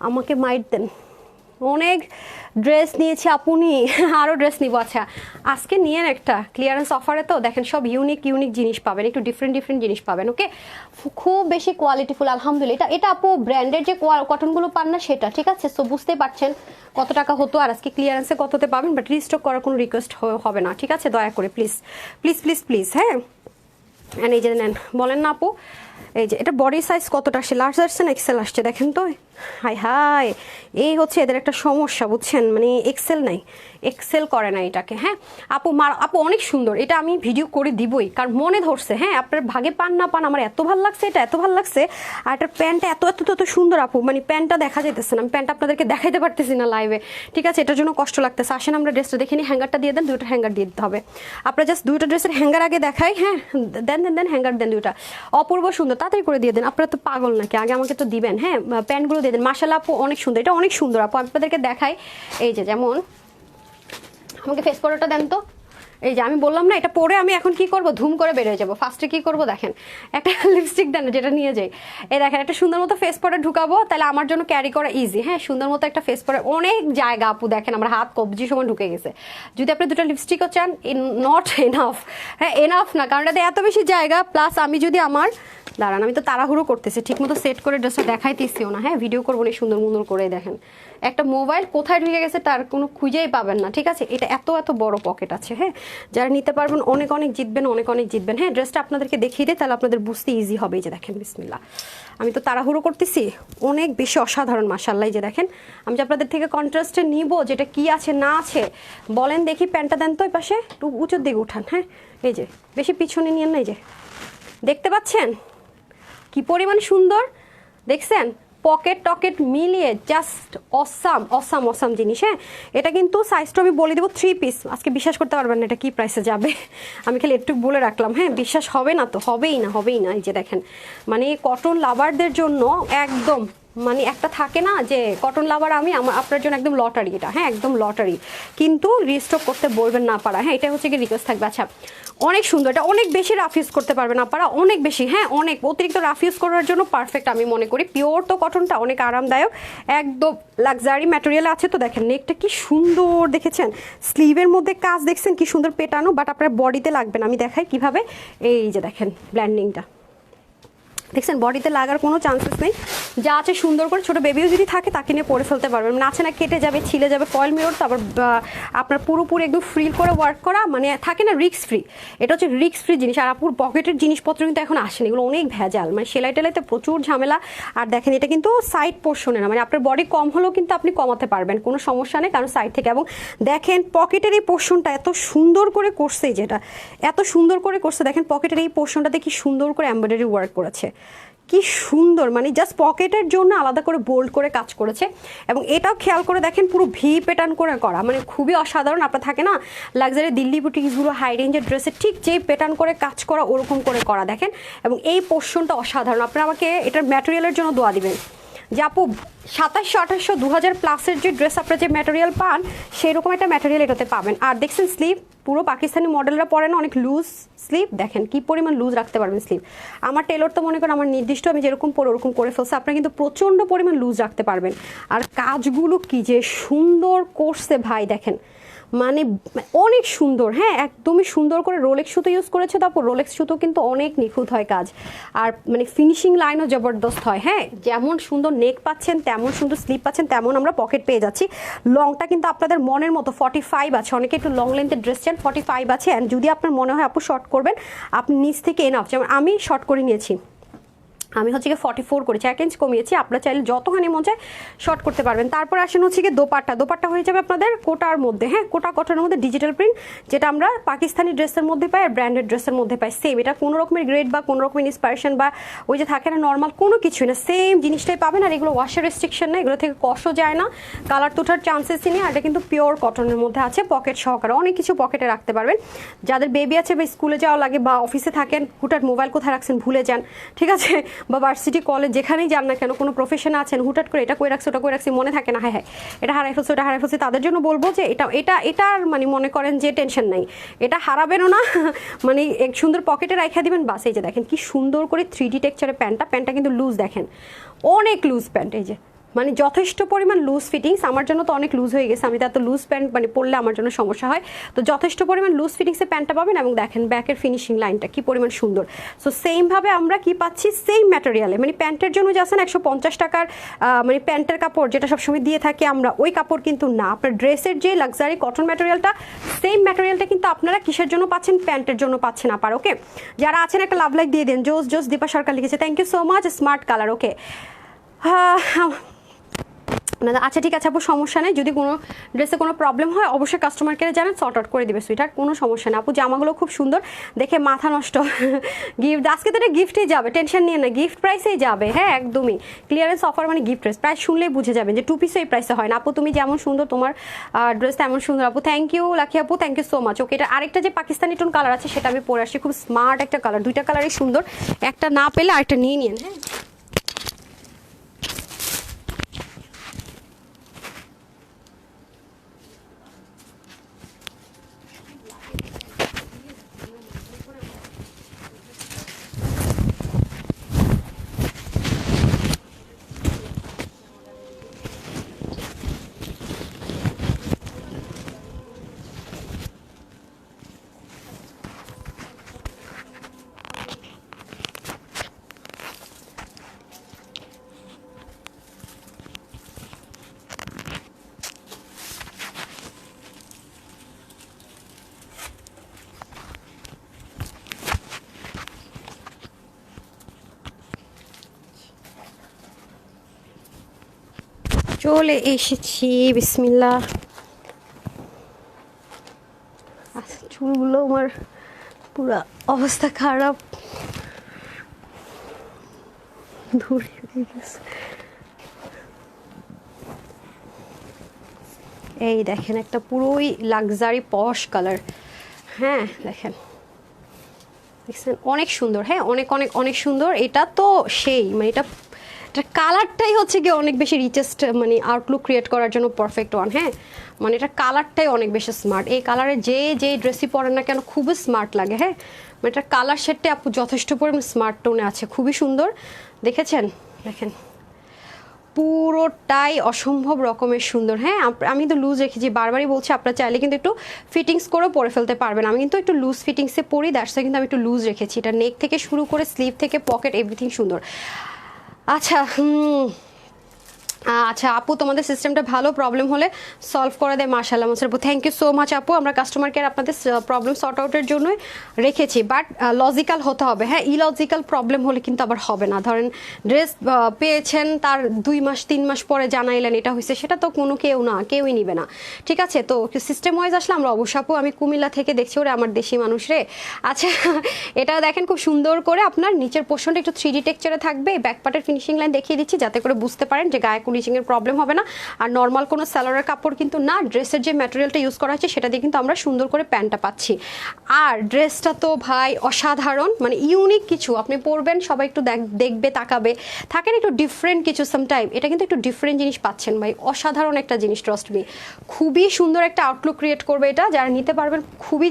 আমাকে মাইট দেন। অনেক ড্রেস নিয়েছি আপনি, আরও ড্রেস নিব। আচ্ছা আজকে নিয়েন একটা ক্লিয়ারেন্স অফারে, তো দেখেন সব ইউনিক জিনিস পাবেন, একটু ডিফারেন্ট জিনিস পাবেন। ওকে খুব বেশি কোয়ালিটিফুল আলহামদুলিল্লাহ। এটা আপু ব্র্যান্ডের যে কটনগুলো পান না সেটা, ঠিক আছে? সো বুঝতেই পারছেন কত টাকা হতো, আর আজকে ক্লিয়ারেন্সে কততে পাবেন, বাট রিস্টক করার কোনো রিকোয়েস্ট হবে না, ঠিক আছে? দয়া করে প্লিজ প্লিজ প্লিজ প্লিজ, হ্যাঁ। এই যে নেন, বলেন না আপু এই যে এটা বডি সাইজ কতটা আসছে, লার্জ আসছে না এক্সেল আসছে দেখেন তো। হাই হাই, এই হচ্ছে এদের একটা সমস্যা বুঝছেন, মানে এক্সেল নাই, এক্সেল করে না এটাকে। হ্যাঁ আপু আপু অনেক সুন্দর, এটা আমি ভিডিও করে দিবই, কারণ মনে ধরছে। হ্যাঁ আপনার ভাগে পান না পান, আমার এত ভালো লাগছে, এটা এত ভালো লাগছে। আর এটার প্যান্টটা এত এত এত সুন্দর আপু, মানে প্যান্টটা দেখা যাইতেছে না, আমি প্যান্টটা আপনাদেরকে দেখাইতে পারতেছি না লাইভে, ঠিক আছে, এটার জন্য কষ্ট লাগতেছে। আসেন আমরা ড্রেসটা দেখে নিই, হ্যাঙ্গারটা দিয়ে দেন, দুটো হ্যাঙ্গার দিয়ে দিতে হবে। আপনারা জাস্ট দুটো ড্রেসের হ্যাঙ্গার আগে দেখাই, হ্যাঁ দেন দেন দেন হ্যাঙ্গার দেন দুটা, অপূর্ব সুন্দর, তাড়াতাড়ি করে দিয়ে দেন। আপনারা তো পাগল নাকি, আগে আমাকে তো দিবেন। হ্যাঁ প্যান্টগুলো দিয়ে দেন, মাশাআল্লাহ আপু অনেক সুন্দর, এটা অনেক সুন্দর আপু, আপনাদেরকে দেখাই। এই যে যেমন আমাকে ফেস পরাটা দেন তো, এই যে আমি বললাম না এটা পরে আমি এখন কি করব, ধুম করে বেরিয়ে যাবো। ফার্স্টে কি করব দেখেন, একটা লিপস্টিক দেন যেটা নিয়ে যাই, এই দেখেন একটা সুন্দর মতো ফেস পরে ঢুকাবো, তাহলে আমার জন্য ক্যারি করা ইজি। হ্যাঁ সুন্দর মতো একটা ফেস পরে অনেক জায়গা আপু, দেখেন আমার হাত কবজি সময় ঢুকে গেছে। যদি আপনি দুটো লিপস্টিকও চান, নট এনাফ, হ্যাঁ এনাফ না, কারণ এটাতে এত বেশি জায়গা। প্লাস আমি যদি আমার দাঁড়ান, আমি তো তাড়াহুড়ো করতেছি, ঠিক মতো সেট করে ড্রেসটা দেখাইতেছিও না। হ্যাঁ ভিডিও করবো না, সুন্দর সুন্দর করে দেখেন, একটা মোবাইল কোথায় ঢুকে গেছে তার কোনো খুঁজেই পাবেন না, ঠিক আছে। এটা এত এত বড় পকেট আছে। হ্যাঁ যারা নিতে পারবেন অনেক অনেক জিতবেন, অনেক অনেক জিতবেন। হ্যাঁ ড্রেসটা আপনাদেরকে দেখিয়ে দিই, তাহলে আপনাদের বুঝতে ইজি হবে। এই যে দেখেন বিসমিল্লাহ, আমি তো তাড়াহুড়ো করতেছি, অনেক বেশি অসাধারণ মাশাআল্লাহ। এই যে দেখেন, আমি যে আপনাদের থেকে কন্ট্রাস্টে নিব যেটা কি আছে না আছে বলেন দেখি। প্যান্টটা দেন তো ওই পাশে, একটু উঁচুর দিকে উঠান। হ্যাঁ এই যে বেশি পিছনে নিয়েন না, এই যে দেখতে পাচ্ছেন কি পরিমাণ সুন্দর, দেখছেন পকেট টকেট মিলিয়ে জাস্ট অসাম অসাম অসাম জিনিস। হ্যাঁ এটা কিন্তু সাইজটা আমি বলে দেবো 3 পিস, আজকে বিশ্বাস করতে পারবেন না এটা কি প্রাইসে যাবে, আমি খালি একটু বলে রাখলাম। হ্যাঁ বিশ্বাস হবে না তো, হবেই না হবেই না। এই যে দেখেন, মানে কটন লাভারদের জন্য একদম, মানে একটা থাকে না যে কটন লাভার আমি, আপনার জন্য একদম লটারি এটা। হ্যাঁ একদম লটারি, কিন্তু রিস্টক করতে বলবেন না পারা। হ্যাঁ এটা হচ্ছে কি রিকোয়েস্ট থাকবে। আচ্ছা অনেক সুন্দর, এটা অনেক বেশি রাফ ইউজ করতে পারবেন আপনারা, অনেক বেশি। হ্যাঁ অনেক অতিরিক্ত রাফ ইউজ করার জন্য পারফেক্ট আমি মনে করি। পিওর তো কটনটা অনেক আরামদায়ক, একদম লাক্সারি ম্যাটেরিয়াল আছে। তো দেখেন নেকটা কি সুন্দর দেখেছেন, স্লিভের মধ্যে কাজ দেখছেন কি সুন্দর পেটানো, বাট আপনার বডিতে লাগবে না। আমি দেখাই কিভাবে, এই যে দেখেন ব্ল্যান্ডিংটা দেখছেন, বডিতে লাগার কোনো চান্সেস নেই, যা আছে সুন্দর করে। ছোটো বেবিও যদি থাকে তাকে নিয়ে পরে ফেলতে পারবেন, নাচে না কেটে যাবে, ছিলে যাবে। ফয়েল মিরর তো আবার আপনার পুরোপুরি একদম ফ্রি করে ওয়ার্ক করা, মানে থাকে না রিস্ক ফ্রি, এটা হচ্ছে রিস্ক ফ্রি জিনিস। আর আপুর পকেটের জিনিসপত্র কিন্তু এখন আসেনি, এগুলো অনেক ভেজাল, মানে সেলাই টেলাইতে প্রচুর ঝামেলা। আর দেখেন এটা কিন্তু সাইড পোর্শনে না, মানে আপনার বডি কম হলেও কিন্তু আপনি কমাতে পারবেন, কোনো সমস্যা নেই, কারণ সাইড থেকে। এবং দেখেন পকেটের এই পোর্শনটা এত সুন্দর করে করছে, যেটা এত সুন্দর করে করছে দেখেন, পকেটের এই পোর্শনটাতে কি সুন্দর করে এমব্রয়ডারি ওয়ার্ক করেছে, কি সুন্দর, মানে জাস্ট পকেটের জন্য আলাদা করে বোল্ড করে কাজ করেছে। এবং এটাও খেয়াল করে দেখেন পুরো ভি প্যাটার্ন করে করা, মানে খুবই অসাধারণ। আপনার থাকে না লাক্সারি দিল্লি বুটিকগুলো হাই রেঞ্জের ড্রেসে ঠিক যেই প্যাটার্ন করে কাজ করা ওরকম করে করা দেখেন। এবং এই পোর্শনটা অসাধারণ। আপনারা আমাকে এটার ম্যাটেরিয়ালের জন্য দোয়া দিবেন যে আপু 2700 2800 2000 প্লাসের যে ড্রেস আপনারা যে ম্যাটেরিয়াল পান সেই রকম একটা ম্যাটেরিয়াল এটাতে পাবেন। আর দেখছেন স্লিভ পুরো পাকিস্তানি মডেলরা পরে না, অনেক লুজ স্লিভ, দেখেন কি পরিমাণ লুজ রাখতে পারবেন স্লিভ। আমার টেলর তো মনে করেন আমার নির্দিষ্ট আমি যেরকম পরে ওরকম করে ফেলছে, আপনারা কিন্তু প্রচণ্ড পরিমাণ লুজ রাখতে পারবেন। আর কাজগুলো কি যে সুন্দর করছে ভাই, দেখেন মানে অনেক সুন্দর। হ্যাঁ একদমই সুন্দর করে রোলেক্স সুতো ইউজ করেছে, তারপর রোলেক্স সুতো কিন্তু অনেক নিখুঁত হয় কাজ, আর মানে ফিনিশিং লাইনও জবরদস্ত হয়। হ্যাঁ যেমন সুন্দর নেক পাচ্ছেন, তেমন সুন্দর স্লিপ পাচ্ছেন, তেমন আমরা পকেট পেয়ে যাচ্ছি। লংটা কিন্তু আপনাদের মনের মতো 45 আছে, অনেকে একটু লং লেন্থের ড্রেস চান, 45 আছে। অ্যান্ড যদি আপনার মনে হয় আপু শর্ট করবেন, আপনি নিচ থেকে এনাফ, যেমন আমি শর্ট করে নিয়েছি, আমি হচ্ছে গিয়ে 44 করেছি, 1 ইঞ্চ কমিয়েছি। আপনারা চাইলে যতখানি মন চায় শর্ট করতে পারবেন। তারপর আসেন হচ্ছে গিয়ে দোপাট্টা হয়ে যাবে আপনাদের কোটার মধ্যে। হ্যাঁ কোটা কটনের মধ্যে ডিজিটাল প্রিন্ট, যেটা আমরা পাকিস্তানি ড্রেসের মধ্যে পাই আর ব্র্যান্ডেড ড্রেসের মধ্যে পাই সেম। এটা কোনো রকমের গ্রেড বা কোনো রকমের ইন্সপাইরেশন বা ওই যে থাকে না নর্মাল কোনো কিছুই না, সেম জিনিসটাই পাবেন। আর এগুলো ওয়াশের রেস্ট্রিকশন না, এগুলো থেকে কষও যায় না, কালার তো ওঠার চান্সেসই নেই। আর এটা কিন্তু পিওর কটনের মধ্যে আছে, পকেট সহকারে অনেক কিছু পকেটে রাখতে পারবেন। যাদের বেবি আছে বা স্কুলে যাওয়া লাগে বা অফিসে থাকেন, হুটার মোবাইল কোথায় রাখছেন ভুলে যান, ঠিক আছে, বা ভার্সিটি কলেজ যেখানেই যান না কেন, কোনো প্রফেশনে আছেন, হুটাট করে এটা কই রাখছে ওটা কই রাখছি মনে থাকে না, হ্যাঁ এটা হারাই ফেলছে ওটা হারাই ফেলছে, তাদের জন্য বলবো যে এটার মানে মনে করেন যে টেনশন নাই, এটা হারাবেনও না, মানে এক সুন্দর পকেটে রাখা দিবেন বাস। এই যে দেখেন কি সুন্দর করে 3D টেক্সচারের প্যান্টটা কিন্তু লুজ, দেখেন অনেক লুজ প্যান্ট, এই যে মানে যথেষ্ট পরিমাণ লুজ ফিটিংস, আমার জন্য তো অনেক লুজ হয়ে গেছে, আমি তো এত লুজ প্যান্ট মানে পরলে আমার জন্য সমস্যা হয়। তো যথেষ্ট পরিমাণ লুজ ফিটিংসে প্যান্টটা পাবেন এবং দেখেন ব্যাকের ফিনিশিং লাইনটা কি পরিমাণ সুন্দর। সো সেমভাবে আমরা কি পাচ্ছি, সেম ম্যাটেরিয়ালে, মানে প্যান্টের জন্য যে আছেন 150 টাকার মানে প্যান্টের কাপড় যেটা সবসময় দিয়ে থাকি আমরা, ওই কাপড় কিন্তু না। আপনার ড্রেসের যে লাক্সারি কটন ম্যাটেরিয়ালটা, সেম ম্যাটেরিয়ালটা কিন্তু আপনারা কিসের জন্য পাচ্ছেন, প্যান্টের জন্য পাচ্ছেন আপার। ওকে, যারা আছেন একটা লাভ লাইক দিয়ে দেন। জোস জোস দীপা সরকার লিখেছে, thank you so much, smart colour. Okay আচ্ছা ঠিক আছে আপু, সমস্যা নেই। যদি কোনো ড্রেসে কোনো প্রবলেম হয় অবশ্যই কাস্টমার কেয়ারে জানেন, সর্ট আউট করে দিবে সুইটার, কোনো সমস্যা নেই আপু। জামাগুলো খুব সুন্দর, দেখে মাথা নষ্ট। গিফট আজকে তো এটা গিফটেই যাবে, টেনশন নিয়ে না, গিফট প্রাইসেই যাবে। হ্যাঁ একদমই, ক্লিয়ারেন্স অফার মানে গিফট প্রাইস, প্রাইস শুনলেই বুঝে যাবেন যে 2 পিসও এই প্রাইসে হয় না। আপু তুমি যেমন সুন্দর, তোমার ড্রেসটা এমন সুন্দর আপু, থ্যাংক ইউ লাকি আপু, থ্যাংক ইউ সো মাচ। ওকে, এটা আরেকটা যে পাকিস্তানি টোন কালার আছে সেটা আমি পরে আসছি, খুব স্মার্ট একটা কালার, দুইটা কালারই সুন্দর, একটা না পেলে আরেকটা নিয়ে নিন। হ্যাঁ চলে এসেছি, বিসমিল্লাহ। আচ্ছা চুলগুলো আমার পুরো অবস্থা খারাপ, ধরে গেছে। এই দেখেন একটা পুরোই লাক্সারি পশ কালার। হ্যাঁ দেখেন, দেখছেন অনেক সুন্দর। হ্যাঁ অনেক অনেক অনেক সুন্দর। এটা তো সেই মানে এটা কালারটাই হচ্ছে গিয়ে অনেক বেশি রিচেস্ট, মানে আউটলুক ক্রিয়েট করার জন্য পারফেক্ট ওয়ান। হ্যাঁ মানে এটা কালারটাই অনেক বেশি স্মার্ট, এই কালারে যে ড্রেসই পরেন না কেন খুবই স্মার্ট লাগে। হ্যাঁ মানে এটার কালার শেডটা আপু যথেষ্ট পরিমাণ স্মার্ট টোনে আছে, খুবই সুন্দর। দেখেছেন, দেখেন পুরোটাই অসম্ভব রকমের সুন্দর। হ্যাঁ আমি তো লুজ রেখেছি, বারবারই বলছি আপনারা চাইলে কিন্তু একটু ফিটিংস করেও পরে ফেলতে পারবেন। আমি কিন্তু একটু লুজ ফিটিংসে পরি, দ্যাটস কিন্তু আমি একটু লুজ রেখেছি। এটা নেক থেকে শুরু করে স্লিভ থেকে পকেট এভরিথিং সুন্দর। আচ্ছা আচ্ছা আপু, তোমাদের সিস্টেমটা ভালো, প্রবলেম হলে সলভ করে দেয় মাশাআল্লাহ মাসের আপু, থ্যাংক ইউ সো মাচ আপু। আমরা কাস্টমার কেয়ার আপনাদের প্রবলেম সর্ট আউটের জন্যই রেখেছি, বাট লজিক্যাল হতে হবে। হ্যাঁ ইলজিক্যাল প্রবলেম হলে কিন্তু আবার হবে না। ধরেন ড্রেস পেয়েছেন, তার 2 মাস 3 মাস পরে জানাইলেন এটা হয়েছে, সেটা তো কোনো কেউই নিবে না। ঠিক আছে, তো সিস্টেম ওয়াইজ আসলে আমরা অবশ্য আপু, আমি কুমিল্লা থেকে দেখছি, ওরে আমার দেশি মানুষ রে। আচ্ছা এটা দেখেন খুব সুন্দর করে আপনার নিচের পোর্শনটা একটু 3D টেক্সচারে থাকবে, ব্যাক পার্টের ফিনিশিং লাইন দেখিয়ে দিচ্ছি যাতে করে বুঝতে পারেন যে গায়ে ফিনিশিংয়ের প্রবলেম হবে না। আর নর্মাল কোনো সালোয়ারের কাপড় কিন্তু না, ড্রেসের যে ম্যাটেরিয়ালটা ইউজ করা হচ্ছে সেটা দিয়ে কিন্তু আমরা সুন্দর করে প্যান্টটা পাচ্ছি। আর ড্রেসটা তো ভাই অসাধারণ, মানে ইউনিক কিছু আপনি পরবেন, সবাই একটু দেখবে, তাকাবে, থাকেন একটু ডিফারেন্ট কিছু সামটাইম, এটা কিন্তু একটু ডিফারেন্ট জিনিস পাচ্ছেন ভাই, অসাধারণ একটা জিনিস, ট্রাস্ট মি। খুবই সুন্দর একটা আউটলুক ক্রিয়েট করবে এটা, যারা নিতে পারবেন খুবই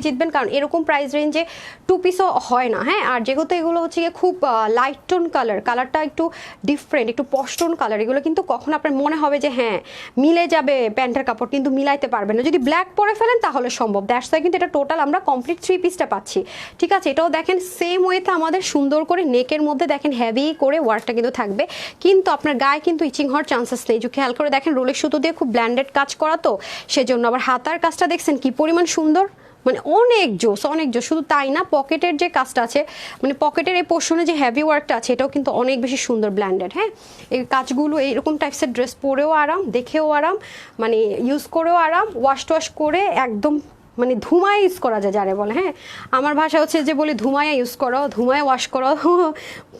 জিতবেন, কারণ এরকম প্রাইস রেঞ্জে 2 পিসও হয় না। হ্যাঁ আর যেহেতু এগুলো হচ্ছে গিয়ে খুব লাইট টোন কালারটা একটু ডিফারেন্ট, একটু পশটোন কালার, এগুলো কিন্তু কখন আপনার মনে হবে যে হ্যাঁ মিলে যাবে প্যান্টের কাপড়, কিন্তু মিলাইতে পারবেন না। যদি ব্ল্যাক পরে ফেলেন তাহলে সম্ভব, দ্যাটস ওয়াই কিন্তু এটা টোটাল আমরা কমপ্লিট 3 পিসটা পাচ্ছি। ঠিক আছে, এটাও দেখেন সেম ওয়েতে আমাদের সুন্দর করে নেকের মধ্যে দেখেন হেভি করে ওয়ার্কটা কিন্তু থাকবে, কিন্তু আপনার গায়ে কিন্তু ইচিং হওয়ার চান্সেস নেই। যে খেয়াল করে দেখেন রোলের সুতো দিয়ে খুব ব্ল্যান্ডেড কাজ করা, তো সেজন্য। আবার হাতার কাজটা দেখছেন কি পরিমাণ সুন্দর, মানে অনেক জোস। শুধু তাই না, পকেটের যে কাজটা আছে, মানে পকেটের এই পোর্শনে যে হেভি ওয়ার্কটা আছে এটাও কিন্তু অনেক বেশি সুন্দর ব্ল্যান্ডেড। হ্যাঁ এই কাজগুলো এইরকম টাইপসের ড্রেস পরেও আরাম, দেখেও আরাম, মানে ইউজ করেও আরাম, ওয়াশ টোয়াশ করে একদম মানে ধুমায় ইউজ করা যায় যারে বলে। হ্যাঁ আমার ভাষা হচ্ছে যে বলি ধুমায় ইউজ করো, ধুমায় ওয়াশ করো,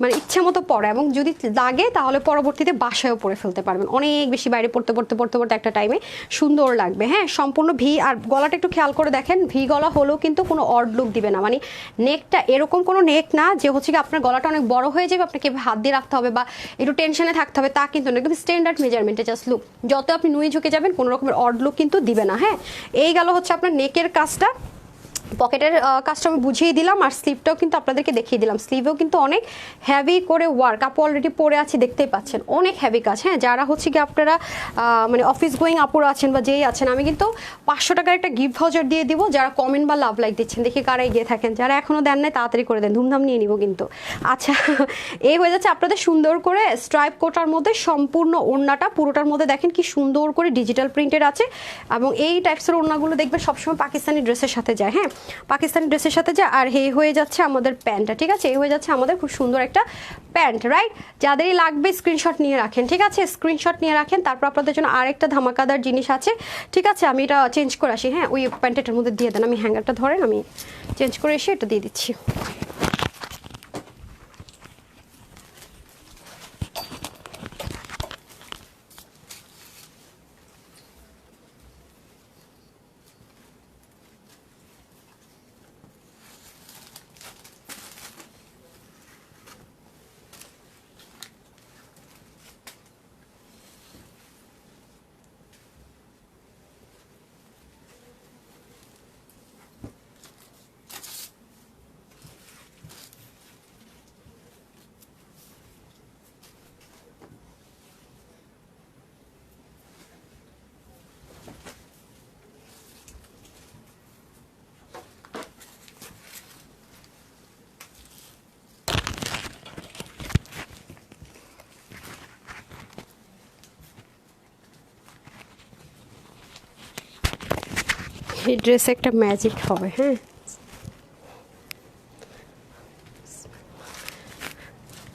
মানে ইচ্ছা মতো পড়ো, এবং যদি লাগে তাহলে পরবর্তীতে বাসায়ও পরে ফেলতে পারবেন। অনেক বেশি বাইরে পড়তে একটা টাইমে সুন্দর লাগবে। হ্যাঁ সম্পূর্ণ ভি, আর গলাটা একটু খেয়াল করে দেখেন, ভি গলা হলেও কিন্তু কোনো অড লুক দিবে না, মানে নেকটা এরকম কোনো নেক না যে হচ্ছে কি আপনার গলাটা অনেক বড় হয়ে যাবে, আপনাকে হাত দিয়ে রাখতে হবে বা একটু টেনশনে থাকতে হবে, তা কিন্তু না, একদম স্ট্যান্ডার্ড মেজারমেন্টে জাস্ট লুক। যত আপনি নুয়ে ঝুঁকে যাবেন কোনো রকমের অড লুক কিন্তু দিবে না। হ্যাঁ এই গেল হচ্ছে আপনার নেকের কাজটা। পকেটের কাজটা আমি বুঝিয়ে দিলাম, আর স্লিভটাও কিন্তু আপনাদেরকে দেখিয়ে দিলাম। স্লিভেও কিন্তু অনেক হেভি করে ওয়ার্ক, আপু অলরেডি পরে আছে দেখতেই পাচ্ছেন, অনেক হেভি কাজ। হ্যাঁ, যারা হচ্ছে কি আপনারা মানে অফিস গোয়িং আপুরা আছেন বা যেই আছেন, আমি কিন্তু 500 টাকার একটা গিফট ভাউচার দিয়ে দিব যারা কমেন্ট বা লাভ লাইক দিচ্ছেন। দেখি কারা এগিয়ে থাকেন, যারা এখনও দেন নাই তাড়াতাড়ি করে দেন, ধুমধাম নিয়ে নিব কিন্তু। আচ্ছা, এই হয়ে যাচ্ছে আপনাদের সুন্দর করে স্ট্রাইপ কোটার মধ্যে সম্পূর্ণ ওড়নাটা, পুরোটার মধ্যে দেখেন কি সুন্দর করে ডিজিটাল প্রিন্টেড আছে। এবং এই টাইপসের ওড়নাগুলো দেখবেন সবসময় পাকিস্তানি ড্রেসের সাথে যায়। হ্যাঁ, পাকিস্তানি ড্রেসের সাথে যায়। আর এই হয়ে যাচ্ছে আমাদের প্যান্টটা, ঠিক আছে, এই হয়ে যাচ্ছে আমাদের খুব সুন্দর একটা প্যান্ট, রাইট। যাদেরই লাগবে স্ক্রিনশট নিয়ে রাখেন, ঠিক আছে, স্ক্রিনশট নিয়ে রাখেন। তারপর আপনাদের জন্য আরেকটা ধামাকাদার জিনিস আছে, ঠিক আছে, আমি এটা চেঞ্জ করে আসি। হ্যাঁ, ওই প্যান্টের মধ্যে দিয়ে দেন, আমি হ্যাঙ্গারটা ধরেন, আমি চেঞ্জ করে এসে এটা দিয়ে দিচ্ছি। এই ড্রেসে একটা ম্যাজিক হবে। হ্যাঁ,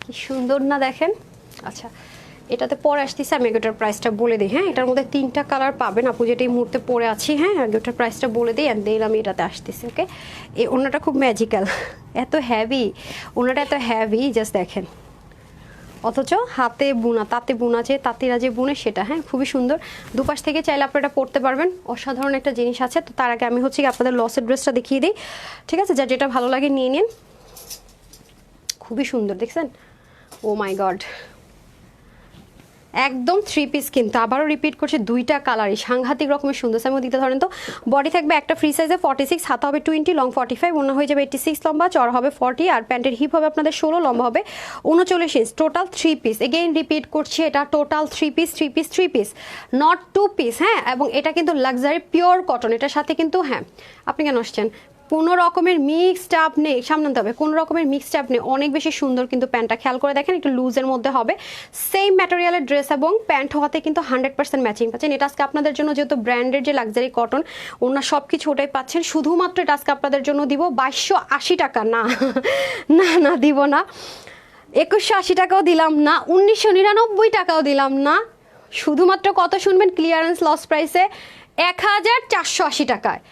কি সুন্দর না দেখেন। আচ্ছা, এটাতে পরে আসতেছে, আমি এটার প্রাইসটা বলে দিই। হ্যাঁ, এটার মধ্যে 3টা কালার পাবেন, আপু যেটা এই মুহূর্তে পরে আছি। হ্যাঁ, আগে ওটার প্রাইসটা বলে দিই, অ্যান্ড দেন আমি এটাতে আসতেছি। ওকে, এই ওনাটা খুব ম্যাজিক্যাল, এত হ্যাভি ওনাটা, এত হ্যাভি, জাস্ট দেখেন, অথচ হাতে বোনা, তাতে বোনা, যে তাঁতিরা যে বুনে সেটা। হ্যাঁ, খুবই সুন্দর, দুপাশ থেকে চাইলে আপনারা এটা পরতে পারবেন, অসাধারণ একটা জিনিস আছে। তো তার আগে আমি হচ্ছে কি আপনাদের লসের ড্রেসটা দেখিয়ে দিই, ঠিক আছে, যা যেটা ভালো লাগে নিয়ে নিন। খুবই সুন্দর, দেখছেন, ও মাই গড, একদম 3 পিস, কিন্তু আবারও রিপিট করছে, 2টা কালারই সাংঘাতিক রকমের সুন্দর। আমি দিতে ধরেন তো, বডি থাকবে একটা ফ্রি সাইজে 46, হাতা হবে 20, লং 45, অন্য হয়ে যাবে 86 লম্বা, চড়া হবে 40, আর প্যান্টের হিপ হবে আপনাদের 16, লম্বা হবে 39 inch. Total 3 piece, again repeat করছি, এটা total 3 piece, 3 piece, 3 piece, not 2 piece. হ্যাঁ, এবং এটা কিন্তু লাক্সারি পিওর কটন, এটার সাথে কিন্তু, হ্যাঁ আপনি কেন আসছেন, কোনো রকমের মিক্সড আপ নেই, সামনে হবে, কোনো রকমের মিক্সড আপ নেই, অনেক বেশি সুন্দর কিন্তু প্যান্টটা, খেয়াল করে দেখেন, একটু লুজের মধ্যে হবে, সেম ম্যাটেরিয়ালের ড্রেস এবং প্যান্ট হওয়াতে কিন্তু 100% ম্যাচিং পাচ্ছেন। এটা আজকে আপনাদের জন্য, যেহেতু ব্র্যান্ডের যে লাক্সারি কটন, ওনার সব কিছু ওটাই পাচ্ছেন, শুধুমাত্র এটা আজকে আপনাদের জন্য দিব 2280 টাকা। না না না, দিব না, 2180 টাকাও দিলাম না, 1999 টাকাও দিলাম না, শুধুমাত্র কত শুনবেন, ক্লিয়ারেন্স লস প্রাইসে 1480 টাকায়,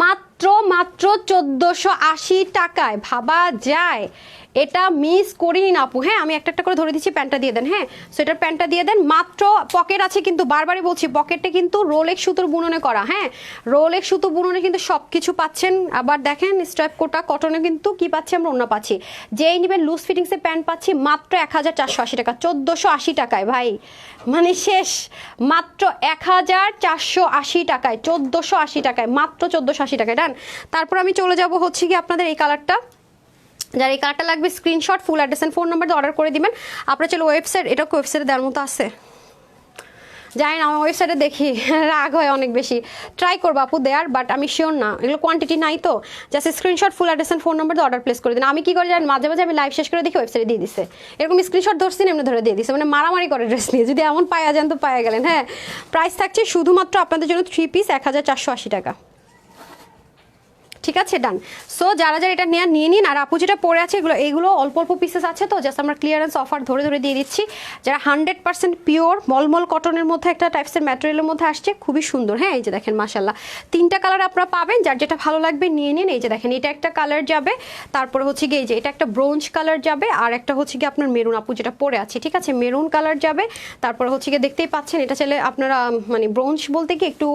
মাত্র মাত্র 1480 টাকায়। ভাবা যায়, এটা মিস করিনি না আপু। হ্যাঁ, আমি একটা একটা করে ধরে দিচ্ছি, প্যান্টটা দিয়ে দেন। হ্যাঁ, সোয়েটার প্যান্টটা দিয়ে দেন, মাত্র পকেট আছে কিন্তু, বারবারই বলছি, পকেটে কিন্তু রোলেক্স সুতোর বুননে করা। হ্যাঁ, রোলেক্স সুতো বুননে কিন্তু সব কিছু পাচ্ছেন। আবার দেখেন, স্ট্রাইপ কোটা কটনে কিন্তু কি পাচ্ছি আমরা, ওড়না পাচ্ছি, যেই নেবেন লুজ ফিটিংসে প্যান্ট পাচ্ছি মাত্র 1480 টাকা, 1480 টাকায় ভাই, মানে শেষ, মাত্র 1480 টাকায়, 1480 টাকায়, মাত্র 1480 টাকায়। ডান। তারপর আমি চলে যাব হচ্ছে কি আপনাদের এই কালারটা, যার এই কালারটা লাগবে screenshot, full address and phone number দিয়ে অর্ডার করে দিবেন। আপনারা চলো ওয়েবসাইট, এটা ওয়েবসাইটে দেওয়ার মতো আছে, জানি না, আমার ওয়েবসাইটে দেখি রাগ হয় অনেক বেশি, ট্রাই করবো আপু দেয়ার, বাট আমি শিওর না, এগুলো কোয়ান্টিটি নাই, তো just screenshot, full address and phone number দিয়ে অর্ডার প্লেস করে দিন। আমি কি করে জানি, মাঝে মাঝে আমি লাইভ শেষ করে দেখি ওয়েবসাইটে দিয়ে দিচ্ছে, এরকম স্ক্রিনশট ধরছি এমনি ধরে দিয়ে দিচ্ছে, মানে মারামারি করে ড্রেস নিয়ে, যদি এমন পাওয়া যান তো পাওয়া গেলেন। হ্যাঁ, প্রাইস থাকছে শুধুমাত্র আপনাদের জন্য 3 পিস 1480 টাকা, ঠিক আছে, ডান। সো যারা যারা এটা নিয়ে নিন। আর আপু যেটা পরে আছে, এগুলো অল্প অল্প পিসেস আছে, তো জাস্ট আমরা ক্লিয়ারেন্স অফার ধরে ধরে দিয়ে দিচ্ছি। যারা 100% পিওর মলমল কটনের মধ্যে একটা টাইপসের ম্যাটেরিয়ালের মধ্যে আসছে, খুবই সুন্দর। হ্যাঁ, এই যে দেখেন, মাশাল্লাহ, 3টা কালার আপনারা পাবেন, যার যেটা ভালো লাগবে নিয়ে নিন। এই যে দেখেন, এটা একটা কালার যাবে, তারপরে হচ্ছে গিয়ে এই যে এটা একটা ব্রোঞ্জ কালার যাবে, আর একটা হচ্ছে গিয়ে আপনার মেরুন, আপু যেটা পরে আছে, ঠিক আছে, মেরুন কালার যাবে। তারপরে হচ্ছে গিয়ে দেখতেই পাচ্ছেন, এটা চাইলে আপনারা, মানে ব্রোঞ্জ বলতে কি একটু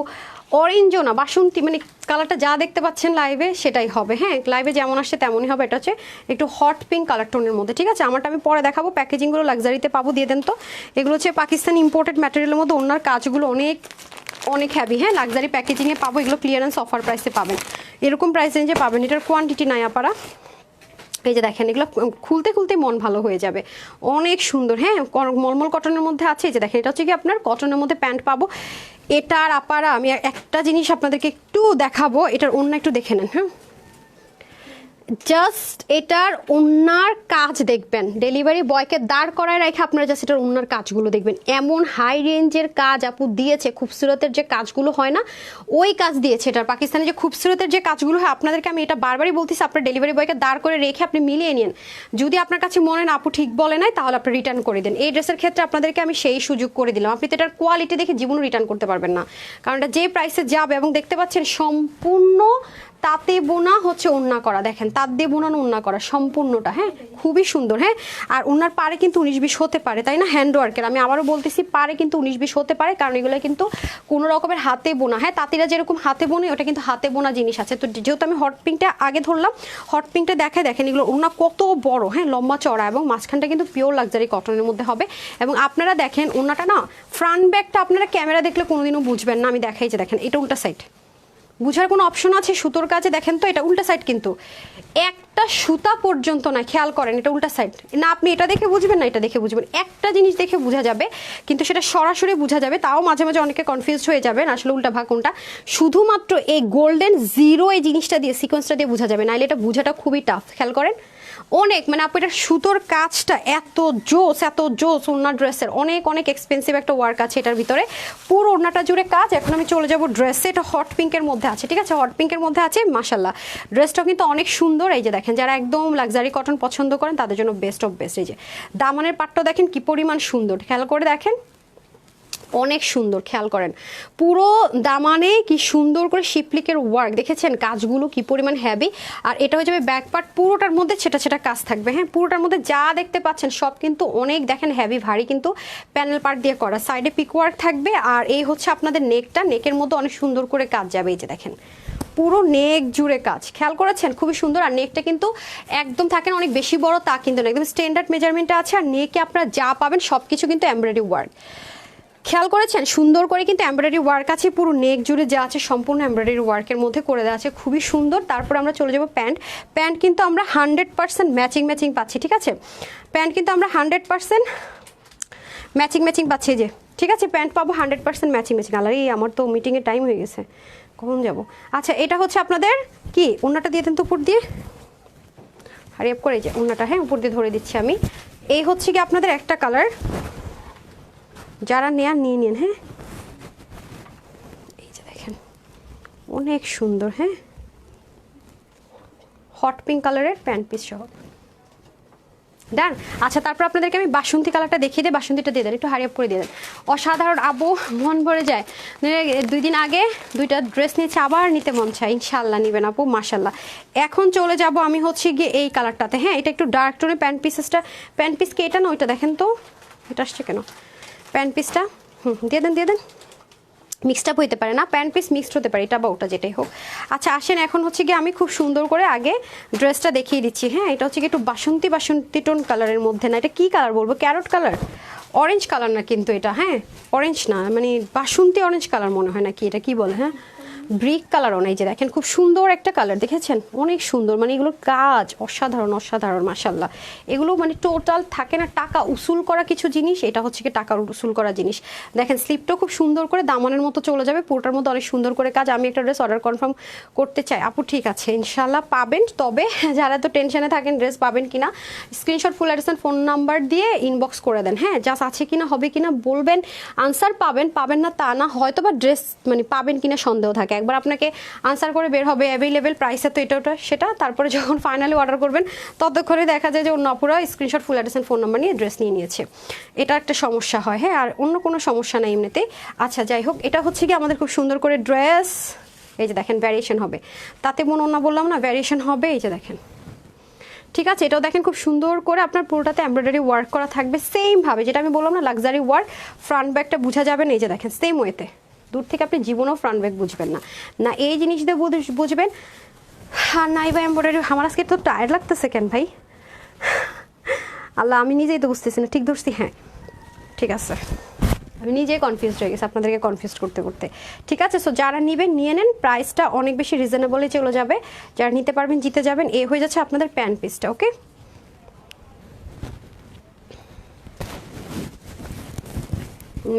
অরেঞ্জও না, বাসন্তী, মানে কালারটা যা দেখতে পাচ্ছেন লাইভে সেটাই হবে। হ্যাঁ, লাইভে যেমন আসছে তেমনই হবে। এটা হচ্ছে একটু হট পিঙ্ক কালার টোনের মধ্যে, ঠিক আছে। আমারটা আমি পরে দেখাবো, প্যাকেজিংগুলো লাক্সারিতে পাবো, দিয়ে দেন তো। এগুলো হচ্ছে পাকিস্তানি ইম্পোর্টেড ম্যাটেরিয়ালের মধ্যে, ওনার কাজগুলো অনেক অনেক হ্যাভি, হ্যাঁ লাক্সারি প্যাকেজিংয়ে পাবো, এগুলো ক্লিয়ারেন্স অফার প্রাইসে পাবেন, এরকম প্রাইস রেঞ্জে পাবেন, এটার কোয়ান্টিটি নাই আপারা। এই যে দেখেন এগুলো খুলতে খুলতে মন ভালো হয়ে যাবে, অনেক সুন্দর, হ্যাঁ মলমল কটনের মধ্যে আছে। এই যে দেখেন এটা হচ্ছে কি আপনার কটনের মধ্যে প্যান্ট পাবো। এটার আপারা আমি একটা জিনিস আপনাদেরকে একটু দেখাবো, এটার অন্য একটু দেখে নেন, হ্যাঁ জাস্ট এটার ওন্নার কাজ দেখবেন, ডেলিভারি বয়কে দাঁড় করায় রেখে আপনারা জাস্ট এটার ওন্নার কাজগুলো দেখবেন, এমন হাই রেঞ্জের কাজ আপু দিয়েছে, খুবসুরতের যে কাজগুলো হয় না ওই কাজ দিয়েছে এটার। পাকিস্তানে যে খুবসুরতের যে কাজগুলো হয় আপনাদেরকে আমি এটা বারবারই বলতেছি, আপনার ডেলিভারি বয়কে দাঁড় করে রেখে আপনি মিলিয়ে নিন, যদি আপনার কাছে মনে না আপু ঠিক বলে নাই তাহলে আপনি রিটার্ন করে দেন। এই ড্রেসের ক্ষেত্রে আপনাদেরকে আমি সেই সুযোগ করে দিলাম, আপনি তো এটার কোয়ালিটি দেখে জীবনও রিটার্ন করতে পারবেন না, কারণ এটা যে প্রাইসে যাবে। এবং দেখতে পাচ্ছেন সম্পূর্ণ তাঁতে বোনা হচ্ছে ওন্না করা, দেখেন তাঁত দিয়ে বোনানো ওন্না করা সম্পূর্ণটা, হ্যাঁ খুবই সুন্দর। হ্যাঁ আর ওনার পারে কিন্তু 19-20 হতে পারে, তাই না, হ্যান্ডওয়ার্কের, আমি আবারও বলতেছি পারে কিন্তু 19-20 হতে পারে, কারণ এগুলো কিন্তু কোনো রকমের হাতে বোনা। হ্যাঁ তাঁতিরা যেরকম হাতে বোনে ওটা কিন্তু হাতে বোনা জিনিস আছে। তো যেহেতু আমি হট পিঙ্কটা আগে ধরলাম, হট পিঙ্কটা দেখায়, দেখেন এগুলো ওনা কত বড়, হ্যাঁ লম্বা চড়া, এবং মাঝখানটা কিন্তু পিওর লাক্সারি কটনের মধ্যে হবে। এবং আপনারা দেখেন ওনাটা না, ফ্রন্ট ব্যাকটা আপনারা ক্যামেরা দেখলে কোনোদিনও বুঝবেন না, আমি দেখাই যে দেখেন এটা উল্টা সাইড, বুঝার কোনো অপশন আছে সুতোর কাছে, দেখেন তো এটা উল্টা সাইড, কিন্তু একটা সুতা পর্যন্ত না, খেয়াল করেন এটা উল্টা সাইড না, আপনি এটা দেখে বুঝবেন না এটা দেখে বুঝবেন, একটা জিনিস দেখে বোঝা যাবে কিন্তু সেটা সরাসরি বোঝা যাবে, তাও মাঝে মাঝে অনেকে কনফিউজ হয়ে যাবেন আসলে উল্টা ভাগ কোনটা। শুধুমাত্র এই গোল্ডেন জিরো এই জিনিসটা দিয়ে, সিকোয়েন্সটা দিয়ে বোঝা যাবে, নাহলে এটা বোঝাটা খুবই টাফ। খেয়াল করেন অনেক, মানে আপু এটার সুতোর কাজটা এত জোস ওনার ড্রেসের, অনেক অনেক এক্সপেন্সিভ একটা ওয়ার্ক আছে এটার ভিতরে, পুরো ওড়নাটা জুড়ে কাজ। এখন আমি চলে যাব ড্রেসে, এটা হট পিঙ্কের মধ্যে আছে, ঠিক আছে হট পিঙ্কের মধ্যে আছে, মাশাল্লাহ ড্রেসটাও কিন্তু অনেক সুন্দর। এই যে দেখেন যারা একদম লাক্সারি কটন পছন্দ করেন তাদের জন্য বেস্ট অফ বেস্ট। এই যে দামানের পাটটাও দেখেন কি পরিমাণ সুন্দর, খেয়াল করে দেখেন অনেক সুন্দর, খেয়াল করেন পুরো দামানে কি সুন্দর করে শিপলিকের ওয়ার্ক, দেখেছেন কাজগুলো কি পরিমাণ হ্যাভি। আর এটা হয়ে যাবে ব্যাক পার্ট, পুরোটার মধ্যে সেটা কাজ থাকবে, হ্যাঁ পুরোটার মধ্যে যা দেখতে পাচ্ছেন সব কিন্তু অনেক দেখেন হ্যাভি ভারী, কিন্তু প্যানেল পার্ট দিয়ে করা, সাইডে পিক ওয়ার্ক থাকবে। আর এই হচ্ছে আপনাদের নেকটা, নেকের মধ্যে অনেক সুন্দর করে কাজ যাবে, এই যে দেখেন পুরো নেক জুড়ে কাজ, খেয়াল করেছেন খুবই সুন্দর। আর নেকটা কিন্তু একদম থাকেন অনেক বেশি বড় তা কিন্তু না, একদম স্ট্যান্ডার্ড মেজারমেন্টে আছে। আর নেকে আপনারা যা পাবেন সব কিছু কিন্তু এমব্রয়ডারি ওয়ার্ক, খেয়াল করেছেন সুন্দর করে কিন্তু এমব্রয়ডারি ওয়ার্ক আছে, পুরো নেক জুড়ে যা আছে সম্পূর্ণ এমব্রয়ডারি ওয়ার্কের মধ্যে করে দেওয়া আছে, খুবই সুন্দর। তারপর আমরা চলে যাব প্যান্ট কিন্তু আমরা 100% ম্যাচিং পাচ্ছি, ঠিক আছে প্যান্ট কিন্তু আমরা 100% ম্যাচিং পাচ্ছি, যে ঠিক আছে প্যান্ট পাবো 100% ম্যাচিং। আলার এই আমার তো মিটিংয়ের টাইম হয়ে গেছে, কখন যাব? আচ্ছা এটা হচ্ছে আপনাদের কি ওন্নাটা দিয়ে দেন তো উপর দিয়ে, হারি আপ করে, যে ওন্নাটা হ্যাঁ উপর দিয়ে ধরে দিচ্ছি আমি। এই হচ্ছে কি আপনাদের একটা কালার, যারা নেয়ার নিয়ে নিন, হ্যাঁ এই যে দেখেন অনেক সুন্দর, হ্যাঁ হট পিঙ্ক কালারের প্যান্ট পিস সহ ডান। আচ্ছা তারপর আপনাদেরকে আমি বাসন্তী কালারটা দেখিয়ে দিই, বাসন্তীটা দিয়ে দেন, একটু হারি আপ করে দিয়ে দেন। অসাধারণ আবু, মন ভরে যায়, 2 দিন আগে 2টা ড্রেস নিয়েছে, আবার নিতে মন চায়, ইনশাল্লাহ নিবেন আপু মাশাল্লাহ। এখন চলে যাব আমি হচ্ছে গিয়ে এই কালারটাতে, হ্যাঁ এটা একটু ডার্ক টোনে প্যান্ট পিস কি এটা না ওইটা, দেখেন তো এটা আসছে কেন প্যান্ট পিসটা, দিয়ে দেন মিক্সড আপ হইতে পারে না, প্যান্ট পিস মিক্সড হতে পারে, এটা বা ওটা যেটাই হোক। আচ্ছা আসেন এখন হচ্ছে গিয়ে আমি খুব সুন্দর করে আগে ড্রেসটা দেখিয়ে দিচ্ছি, হ্যাঁ এটা হচ্ছে গিয়ে একটু বাসন্তী টোন কালারের মধ্যে, না এটা কি কালার বলবো, ক্যারট কালার, অরেঞ্জ কালার না কিন্তু এটা, হ্যাঁ অরেঞ্জ না মানে বাসন্তী অরেঞ্জ কালার মনে হয়, না কি এটা কি বলে, হ্যাঁ ব্রিক কালারও নাই, যে দেখেন খুব সুন্দর একটা কালার, দেখেছেন অনেক সুন্দর, মানে এগুলোর কাজ অসাধারণ মাশাল্লাহ। এগুলো মানে টোটাল থাকে না টাকা উসুল করা কিছু জিনিস, এটা হচ্ছে কি টাকা উসুল করা জিনিস। দেখেন স্লিপটাও খুব সুন্দর করে দামানের মতো চলে যাবে, পুরোটার মধ্যে অনেক সুন্দর করে কাজ। আমি একটা ড্রেস অর্ডার কনফার্ম করতে চাই আপু, ঠিক আছে ইনশাল্লাহ পাবেন, তবে যারা তো টেনশনে থাকেন ড্রেস পাবেন কিনা, screenshot full address phone number দিয়ে ইনবক্স করে দেন, হ্যাঁ জাস্ট আছে কিনা হবে কিনা বলবেন, আনসার পাবেন না তা না, হয়তো বা ড্রেস মানে পাবেন কিনা সন্দেহ থাকে, একবার আপনাকে আনসার করে বের হবে অ্যাভেলেবেল প্রাইসে, তো এটা ওটা সেটা, তারপরে যখন ফাইনালি অর্ডার করবেন ততক্ষণে দেখা যায় যে অন্য আপুরা screenshot full address phone number নিয়ে ড্রেস নিয়ে নিয়েছে, এটা একটা সমস্যা হয়, হ্যাঁ আর অন্য কোনো সমস্যা নাই এমনিতে। আচ্ছা যাই হোক, এটা হচ্ছে কি আমাদের খুব সুন্দর করে ড্রেস, এই যে দেখেন ভ্যারিয়েশন হবে, তাতে মনে অন্য বললাম না ভ্যারিয়েশন হবে, এই যে দেখেন ঠিক আছে এটাও দেখেন খুব সুন্দর করে আপনার পুরোটাতে এমব্রয়ডারি ওয়ার্ক করা থাকবে, সেম ভাবে যেটা আমি বললাম না লাক্সারি ওয়ার্ক, ফ্রন্ট ব্যাকটা বোঝা যাবে না, এই যে দেখেন সেম ওয়েতে, দূর থেকে আপনি জীবনেও ফ্রন্ট ব্যাক বুঝবেন না, না এই জিনিস দিয়ে বুঝবেন। হ্যাঁ নাই ভাই এমব্রয়ডারি আমার আজকে তো টায়ার্ড লাগতেছে কেন ভাই, আল্লাহ আমি নিজেই তো বুঝতেছি না, ঠিক ধরছি, হ্যাঁ ঠিক আছে আমি নিজে কনফিউজড হয়ে গেছি আপনাদেরকে কনফিউজ করতে করতে। ঠিক আছে, সো যারা নেবেন নিয়ে নেন, প্রাইসটা অনেক বেশি রিজনেবলে চলে যাবে, যারা নিতে পারবেন জিতে যাবেন। এ হয়ে যাচ্ছে আপনাদের প্যান্ট পিসটা। ওকে,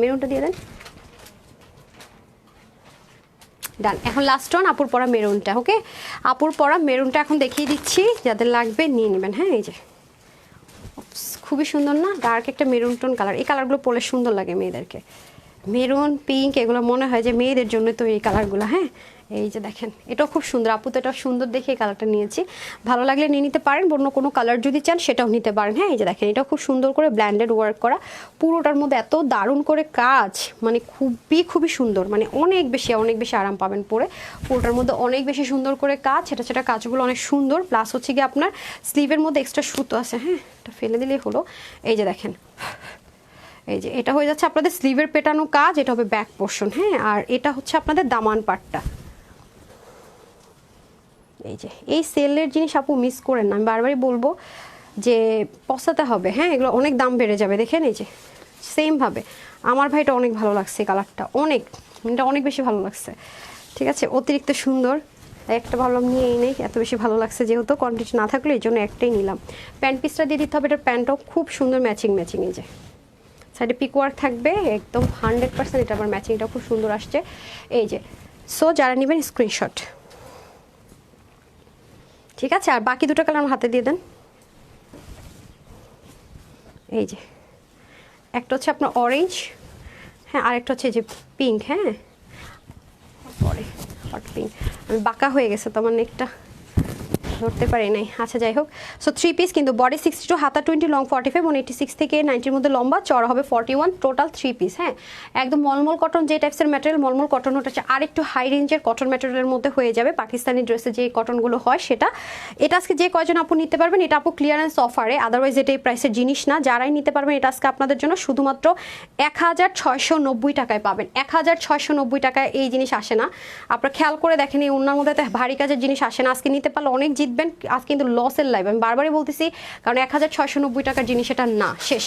মেরুনটা দিয়ে দেন, ডান। এখন লাস্ট ওয়ান আপুর পরা মেরুনটা। ওকে, আপুর পরা মেরুনটা এখন দেখিয়ে দিচ্ছি, যাদের লাগবে নিয়ে নেবেন। হ্যাঁ, এই যে খুবই সুন্দর না, ডার্ক একটা মেরুন টোন কালার। এই কালারগুলো পরলে সুন্দর লাগে মেয়েদেরকে, মেরুন পিঙ্ক এগুলো মনে হয় যে মেয়েদের জন্য তো এই কালারগুলো। হ্যাঁ, এই যে দেখেন এটাও খুব সুন্দর, আপু তো এটা সুন্দর দেখে এই কালারটা নিয়েছি, ভালো লাগলে নিয়ে নিতে পারেন। অন্য কোনো কালার যদি চান সেটাও নিতে পারেন। হ্যাঁ, এই যে দেখেন এটাও খুব সুন্দর করে ব্ল্যান্ডেড ওয়ার্ক করা, পুরোটার মধ্যে এত দারুণ করে কাজ, মানে খুবই সুন্দর, মানে অনেক বেশি আরাম পাবেন পরে। পুরোটার মধ্যে অনেক বেশি সুন্দর করে কাজ, সেটা কাজগুলো অনেক সুন্দর। প্লাস হচ্ছে গিয়ে আপনার স্লিভের মধ্যে এক্সট্রা সুতো আছে। হ্যাঁ, এটা ফেলে দিলেই হলো। এই যে দেখেন, এই যে এটা হয়ে যাচ্ছে আপনাদের স্লিভের পেটানো কাজ, এটা হবে ব্যাক পোর্শন। হ্যাঁ, আর এটা হচ্ছে আপনাদের দামান পাটটা। এই যে এই সেলের জিনিস আপু মিস করেন না, আমি বারবারই বলবো যে পছাতে হবে। হ্যাঁ, এগুলো অনেক দাম বেড়ে যাবে। দেখেন এই যে সেমভাবে আমার ভাইটা অনেক ভালো লাগছে কালারটা, এটা অনেক বেশি ভালো লাগছে। ঠিক আছে, অতিরিক্ত সুন্দর, একটা ভাবলাম নিয়েই নেই, এত বেশি ভালো লাগছে যেহেতু কোয়ান্টিটি না থাকলে এই জন্য একটাই নিলাম। প্যান্ট পিসটা দিয়ে দিতে হবে, এটার প্যান্টটাও খুব সুন্দর ম্যাচিং। এই যে সাইডে পিক ওয়ার্ক থাকবে একদম 100%, এটা আবার ম্যাচিংটা খুব সুন্দর আসছে। এই যে সো যারা নেবেন স্ক্রিনশট। ঠিক আছে, আর বাকি দুটো কালার আমার হাতে দিয়ে দেন। এই যে একটা হচ্ছে আপনার অরেঞ্জ, হ্যাঁ, আরেকটা হচ্ছে যে পিঙ্ক। হ্যাঁ, পরে হট পিঙ্ক, আমি বাঁকা হয়ে গেছে তো আমার নেকটা ধরতে পারি নাই। আচ্ছা যাই হোক, সো 3 পিস কিন্তু বডি 62, হাতা 20, লং 45 এবং 86 থেকে 90-র মধ্যে লম্বা, চড়া হবে 41, টোটাল 3 পিস। হ্যাঁ, একদম মলমল কটন যে টাইপসের ম্যাটেরিয়াল, মলমল কটন ওটা হচ্ছে আরেকটু হাই রেঞ্জের কটন ম্যাটেরিয়ালের মধ্যে হয়ে যাবে, পাকিস্তানি ড্রেসে যে কটনগুলো হয় সেটা। এটা আজকে যে কয়জন আপু নিতে পারবেন, এটা আপু ক্লিয়ারেন্স অফারে, আদারওয়াইজ এটা এই প্রাইসের জিনিস না। যারাই নিতে পারবেন এটা আজকে আপনাদের জন্য শুধুমাত্র 1690 টাকায় পাবেন। 1690 টাকায় এই জিনিস আসে না, আপনারা খেয়াল করে দেখেন, এই ওনার মধ্যে ভারী কাজের জিনিস আসে না। আজকে নিতে পারলে অনেক জিতবেন, আজকে কিন্তু লসের লাইভ, আমি বারবারই বলতেছি, কারণ 1690 টাকার জিনিস এটা না। শেষ,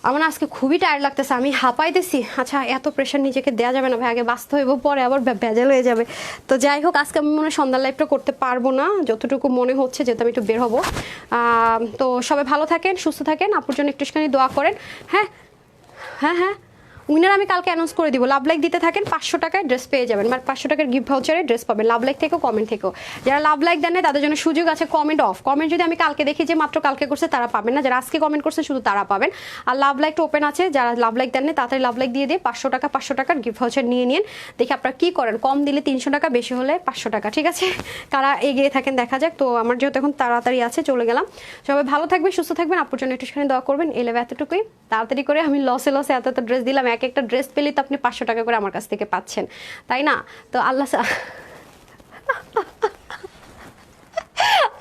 আমার আজকে খুবই টায়ার্ড লাগতেছে, আমি হাঁপাইতেছি। আচ্ছা, এত প্রেশার নিজেকে দেওয়া যাবে না ভাই, আগে বাঁচতে হইব, পরে আবার ভেজাল হয়ে যাবে। তো যাই হোক, আজকে আমি মনে হয় সন্ধ্যার লাইভটা করতে পারবো না, যতটুকু মনে হচ্ছে, যেহেতু আমি একটু বের হবো। তো সবাই ভালো থাকেন, সুস্থ থাকেন, আপুর জন্য একটুখানি দোয়া করেন। হ্যাঁ হ্যাঁ হ্যাঁ, উইনার আমি কালকে অ্যানাউন্স করে দিব। লাভ লাইক দিতে থাকেন, 500 টাকায় ড্রেস পেয়ে যাবেন, মানে 500 টাকার গিফট ভাউচারে ড্রেস পাবেন, লাভ লাইক থেকেও কমেন্ট থেকেও। যারা লাভ লাইক দেন না তাদের জন্য সুযোগ আছে কমেন্ট অফ। কমেন্ট যদি আমি কালকে দেখি যে মাত্র কালকে করছে তারা পাবেন না, যারা আজকে কমেন্ট করছে শুধু তারা পাবেন। আর লাভ লাইকটা ওপেন আছে, যারা লাভ লাইক দেন না তাড়াতাড়ি লাভ লাইক দিয়ে 500 টাকার গিফট ভাউচার নিয়ে নিন। দেখি আপনারা কি করেন, কম দিলে 300 টাকা, বেশি হলে 500 টাকা। ঠিক আছে, কারা এগিয়ে থাকেন দেখা যাক। তো আমার যেহেতু এখন তাড়াতাড়ি আছে, চলে গেলাম। সবাই ভালো থাকবেন, সুস্থ থাকবেন, আপুর জন্য একটুখানি দোয়া করবেন। এই লেভে এতটুকুই, তাড়াতাড়ি করে আমি লসে এত ড্রেস দিলাম, এক একটা ড্রেস পেলে তো আপনি 500 টাকা করে আমার কাছ থেকে পাচ্ছেন, তাই না? তো আল্লাহ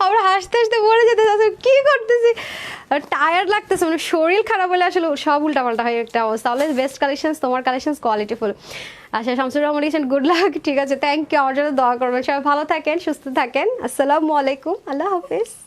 আমরা হাসতে হাসতে মরে যেতে কি করতেছি, টায়ার্ড লাগতেছে, মানে শরীর খারাপ হলে আসলে সব উল্টাপাল্টা হয় একটা অবস্থা। অলওয়েজ বেস্ট কালেকশন, তোমার কালেকশন কোয়ালিটিফুল। আচ্ছা, শামসুর রহমান লিখেছেন গুড লাক। ঠিক আছে, থ্যাংক ইউ, আমার জন্য দোয়া করবেন। সবাই ভালো থাকেন, সুস্থ থাকেন। আসসালামু আলাইকুম, আল্লাহ হাফিজ।